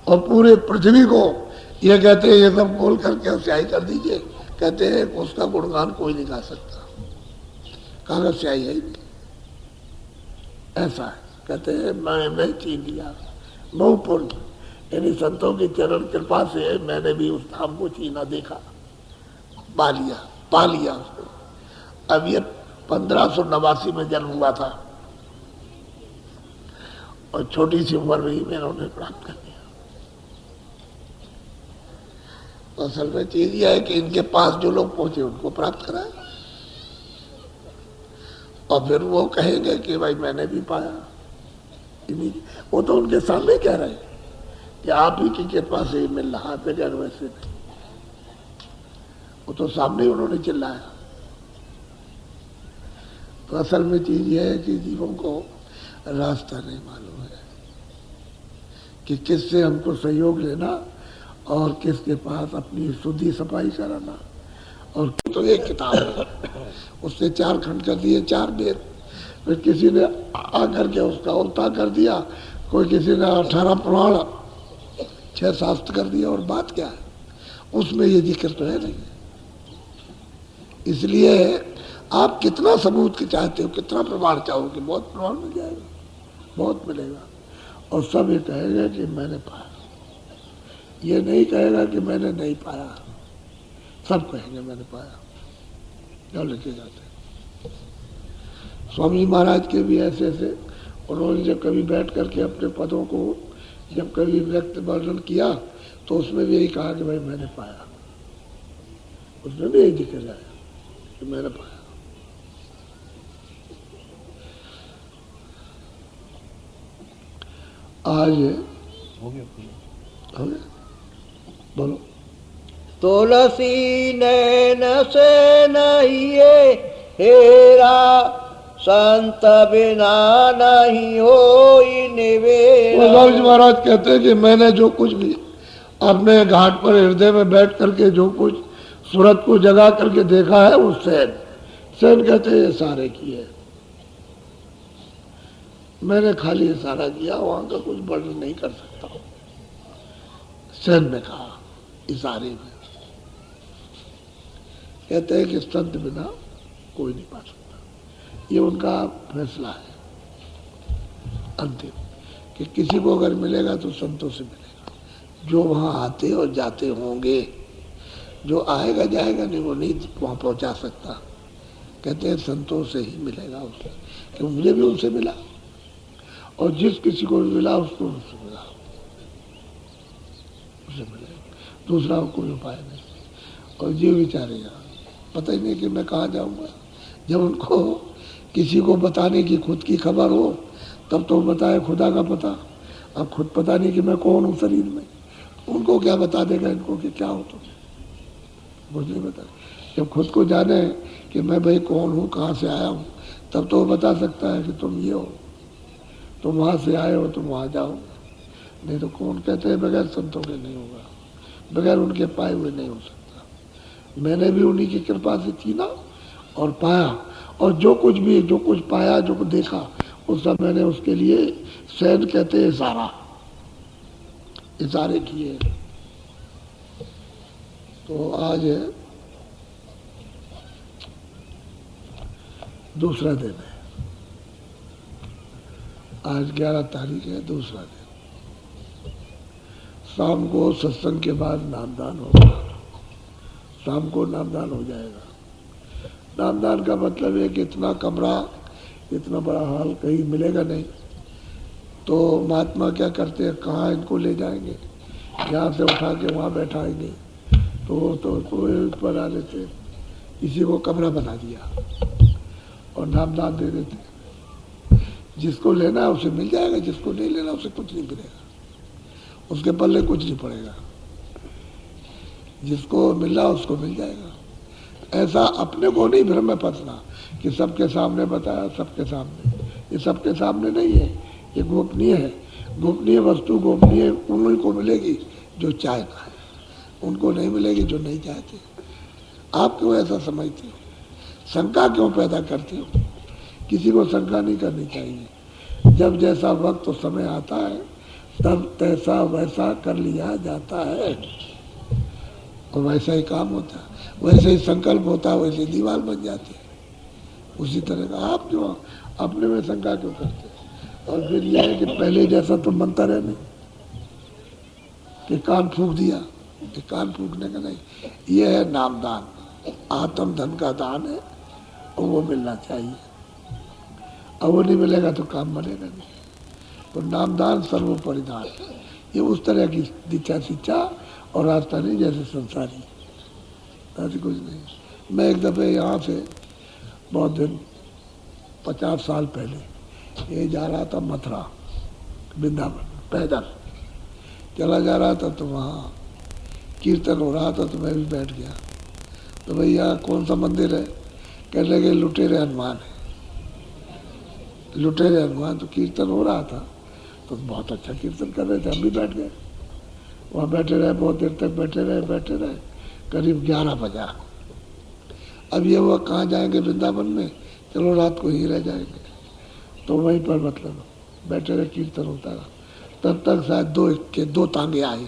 और पूरे पृथ्वी को ये कहते हैं ये सब बोल करके स्याही कर दीजिए। कहते हैं उसका गुणगान कोई नहीं गा सकता, कागज स्याही है ही नहीं। ऐसा है। कहते हैं मैंने छीन लिया बहुपुण्य, यानी संतों की चरण कृपा से मैंने भी उस धाम को छीना, देखा, पा लिया उसको। अब ये 1589 में जन्म हुआ था और छोटी सी उम्र में ही मैंने उन्हें प्राप्त कर लिया। असल में चीज यह है कि इनके पास जो लोग पहुंचे उनको प्राप्त कराए, और फिर वो कहेंगे कि भाई मैंने भी पाया। वो तो उनके सामने कह रहे हैं कि आप ही की कृपा से मिल रहा है, बगैर वैसे नहीं। वो तो सामने उन्होंने चिल्लाया। तो असल में चीज यह है कि जीवों को रास्ता नहीं मालूम है कि किससे हमको सहयोग लेना और किसके पास अपनी शुद्धि सफाई कराना। और तो एक किताब है, उससे 4 खंड कर दिए, 4 वेद, फिर किसी ने आकर के उसका उल्टा कर दिया, कोई किसी ने 18 पुराण 6 शास्त्र कर दिया। और बात क्या है उसमें, ये जिक्र तो है नहीं। इसलिए आप कितना सबूत के चाहते हो, कितना प्रमाण चाहोगे, बहुत प्रमाण मिल जाएगा, बहुत मिलेगा। और सब ये कहेगा कि मैंने पाया, ये नहीं कहेगा कि मैंने नहीं पाया। सब कहेंगे मैंने पाया। क्या लेके जाते स्वामी महाराज के भी ऐसे ऐसे, उन्होंने जब कभी बैठ करके अपने पदों को जब कभी व्यक्त वर्णन किया तो उसमें भी यही कहा कि भाई मैंने पाया। उसमें भी यही जिक्र आया कि मैंने पाया। आज हो गया, बोलो। तुलसी नैन से नहीं हेरा, संत बिना नहीं हो निवेरा। महाराज कहते हैं कि मैंने जो कुछ भी अपने घाट पर हृदय में बैठ करके जो कुछ सूरत को जगा करके देखा है, वो सैन कहते हैं इशारे किए। मैंने खाली इशारा किया, वहां का कुछ वर्णन नहीं कर सकता। सैन ने कहा इशारे में। कहते हैं कि संत बिना कोई नहीं पा सकता। ये उनका फैसला है अंतिम, कि किसी को अगर मिलेगा तो संतों से मिलेगा, जो वहां आते और जाते होंगे। जो आएगा जाएगा नहीं, वो नहीं वहां पहुंचा सकता। कहते हैं संतों से ही मिलेगा उसे, कि मुझे भी उनसे मिला और जिस किसी को भी मिला उसको उनसे मिला, उसे मिलेगा। दूसरा कोई उपाय नहीं। और ये विचारेगा, पता ही नहीं कि मैं कहाँ जाऊंगा। जब उनको किसी को बताने की खुद की खबर हो तब तो बताए खुदा का पता। अब खुद पता नहीं कि मैं कौन हूँ शरीर में, उनको क्या बता देगा इनको कि क्या हो तुम, मुझे नहीं बता। जब खुद को जाने कि मैं भाई कौन हूँ, कहाँ से आया हूँ, तब तो वो बता सकता है कि तुम ये हो, तुम वहाँ से आए हो, तुम वहाँ जाओ। नहीं तो कौन कहते हैं बगैर संतों के नहीं होगा, बगैर उनके पाए हुए नहीं हो सकता। मैंने भी उन्हीं की कृपा से छीना और पाया, और जो कुछ पाया, जो कुछ देखा, वो सब मैंने उसके लिए सैन कहते हैं इशारे किए। तो आज है दूसरा दिन है, आज 11 तारीख है, दूसरा दिन। शाम को सत्संग के बाद नामदान होगा। शाम को नामदान हो जाएगा। नामदान का मतलब है कि इतना कमरा, इतना बड़ा हॉल कहीं मिलेगा नहीं। तो महात्मा क्या करते हैं, कहाँ इनको ले जाएंगे, यहाँ से उठा के वहाँ बैठाएंगे, तो पर आ लेते, किसी को कमरा बना दिया और नामदान दे देते। जिसको लेना है उसे मिल जाएगा, जिसको नहीं लेना उसे कुछ नहीं मिलेगा। उसके पल्ले कुछ नहीं पड़ेगा। जिसको मिल रहा उसको मिल जाएगा। ऐसा अपने को नहीं भ्रम में फंसना कि सबके सामने बताया, सबके सामने। ये सबके सामने नहीं है, ये गोपनीय है। गोपनीय वस्तु गोपनीय उन्हीं को मिलेगी जो चाहता है, उनको नहीं मिलेगी जो नहीं चाहते। आप क्यों ऐसा समझते हो? शंका क्यों पैदा करते हो? किसी को शंका नहीं करनी चाहिए। जब जैसा वक्त और समय आता है तब तैसा वैसा कर लिया जाता है और वैसा ही काम होता है, वैसे ही संकल्प होता है, वैसे दीवार बन जाती है। उसी तरह का आप क्यों अपने में शंका क्यों करते हैं? और फिर यह है कि पहले जैसा तो बनता रहे नहीं कि कान फूंक दिया, कि कान फूंकने का नहीं। यह है नामदान, आत्म धन का दान है और वो मिलना चाहिए। अब वो नहीं मिलेगा तो काम बनेगा नहीं। तो नामदान सर्वोपरिदान, ये उस तरह की दीक्षा शिक्षा और रास्ता नहीं जैसे संसारी, ऐसे कुछ नहीं। मैं एक दफ़े यहाँ से बहुत दिन 50 साल पहले ये जा रहा था मथुरा वृंदावन, पैदल चला जा रहा था। तो वहाँ कीर्तन हो रहा था तो मैं भी बैठ गया। तो भैया कौन सा मंदिर है? कहने लगे लुटेरे हनुमान है। लुटेरे हनुमान। तो कीर्तन हो रहा था तो बहुत अच्छा कीर्तन कर रहे थे, हम भी बैठ गए। वहाँ बैठे रहे, बहुत देर तक बैठे रहे। करीब 11 बजा। अब ये वो कहाँ जाएंगे वृंदावन में, चलो रात को ही रह जाएंगे। तो वहीं पर मतलब बैठे रहे, कीर्तन होता रहा। तब तक शायद दो तांगे आए।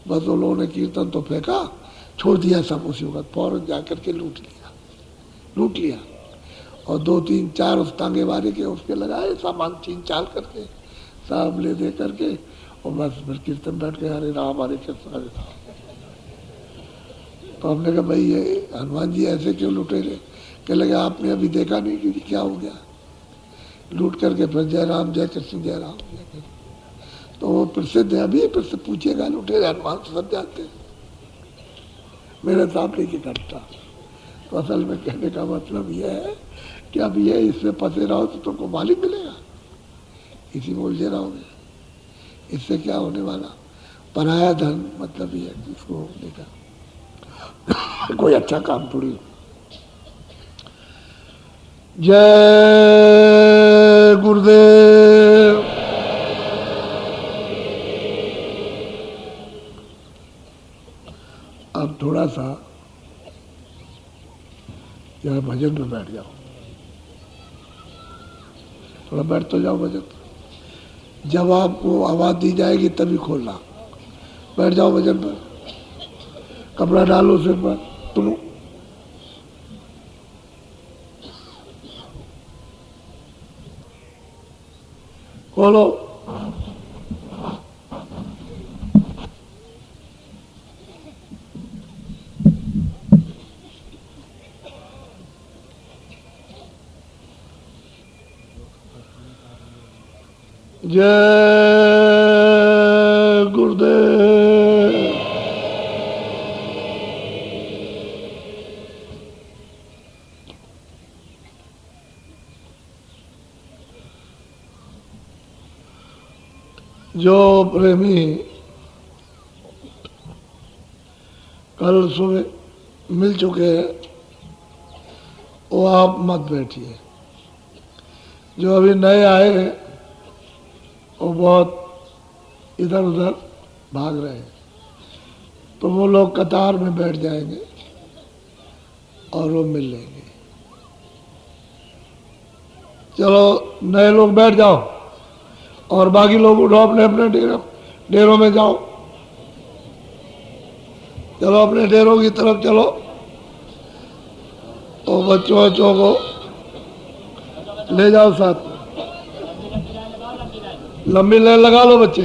बस वो लोगों ने कीर्तन तो फेंका, छोड़ दिया सब उसी वक्त, फौरन जाकर के लूट लिया। और 2 3 4 उस तांगे वाले के उसके लगाए, सामान छीन चाल करके सब ले दे करके और बस फिर कीर्तन बैठ गए, हरे राम हरे कृष्ण हरे राम। तो हमने कहा भाई ये हनुमान जी ऐसे क्यों लुटे रहे? कह लगे आपने अभी देखा नहीं कि क्या हो गया? लूट करके फिर जय राम जय कृष्ण जय राम जय कृष्ण। तो वो प्रसिद्ध है, अभी फिर से पूछेगा लुटेरे हनुमान से सब जाते हैं, मेरे सामने की घटना। तो असल में कहने का मतलब यह है कि अब ये इसमें फंसे रहो तो तुमको मालिक मिलेगा, इसी में उलझे रहोगे। इससे क्या होने वाला? पराया धन मतलब ये इसको लेकर कोई अच्छा काम थोड़ी। जय गुरुदेव। अब थोड़ा सा या भजन में बैठ जाओ, थोड़ा बैठ तो जाओ भजन। जब आपको आवाज दी जाएगी तभी खोलना। बैठ जाओ भजन पर, कपड़ा डालो सिर पर, सुनो। खोलो। जय गुरुदेव। जो प्रेमी कल सुबह मिल चुके हैं वो आप मत बैठिए। जो अभी नए आए हैं वो बहुत इधर उधर भाग रहे हैं, तो वो लोग कतार में बैठ जाएंगे और वो मिल लेंगे। चलो नए लोग बैठ जाओ और बाकी लोग उठो, अपने अपने डेरों में जाओ। चलो अपने डेरों की तरफ चलो और बच्चों को ले जाओ साथ में। लंबी लाइन लगा लो बच्चे।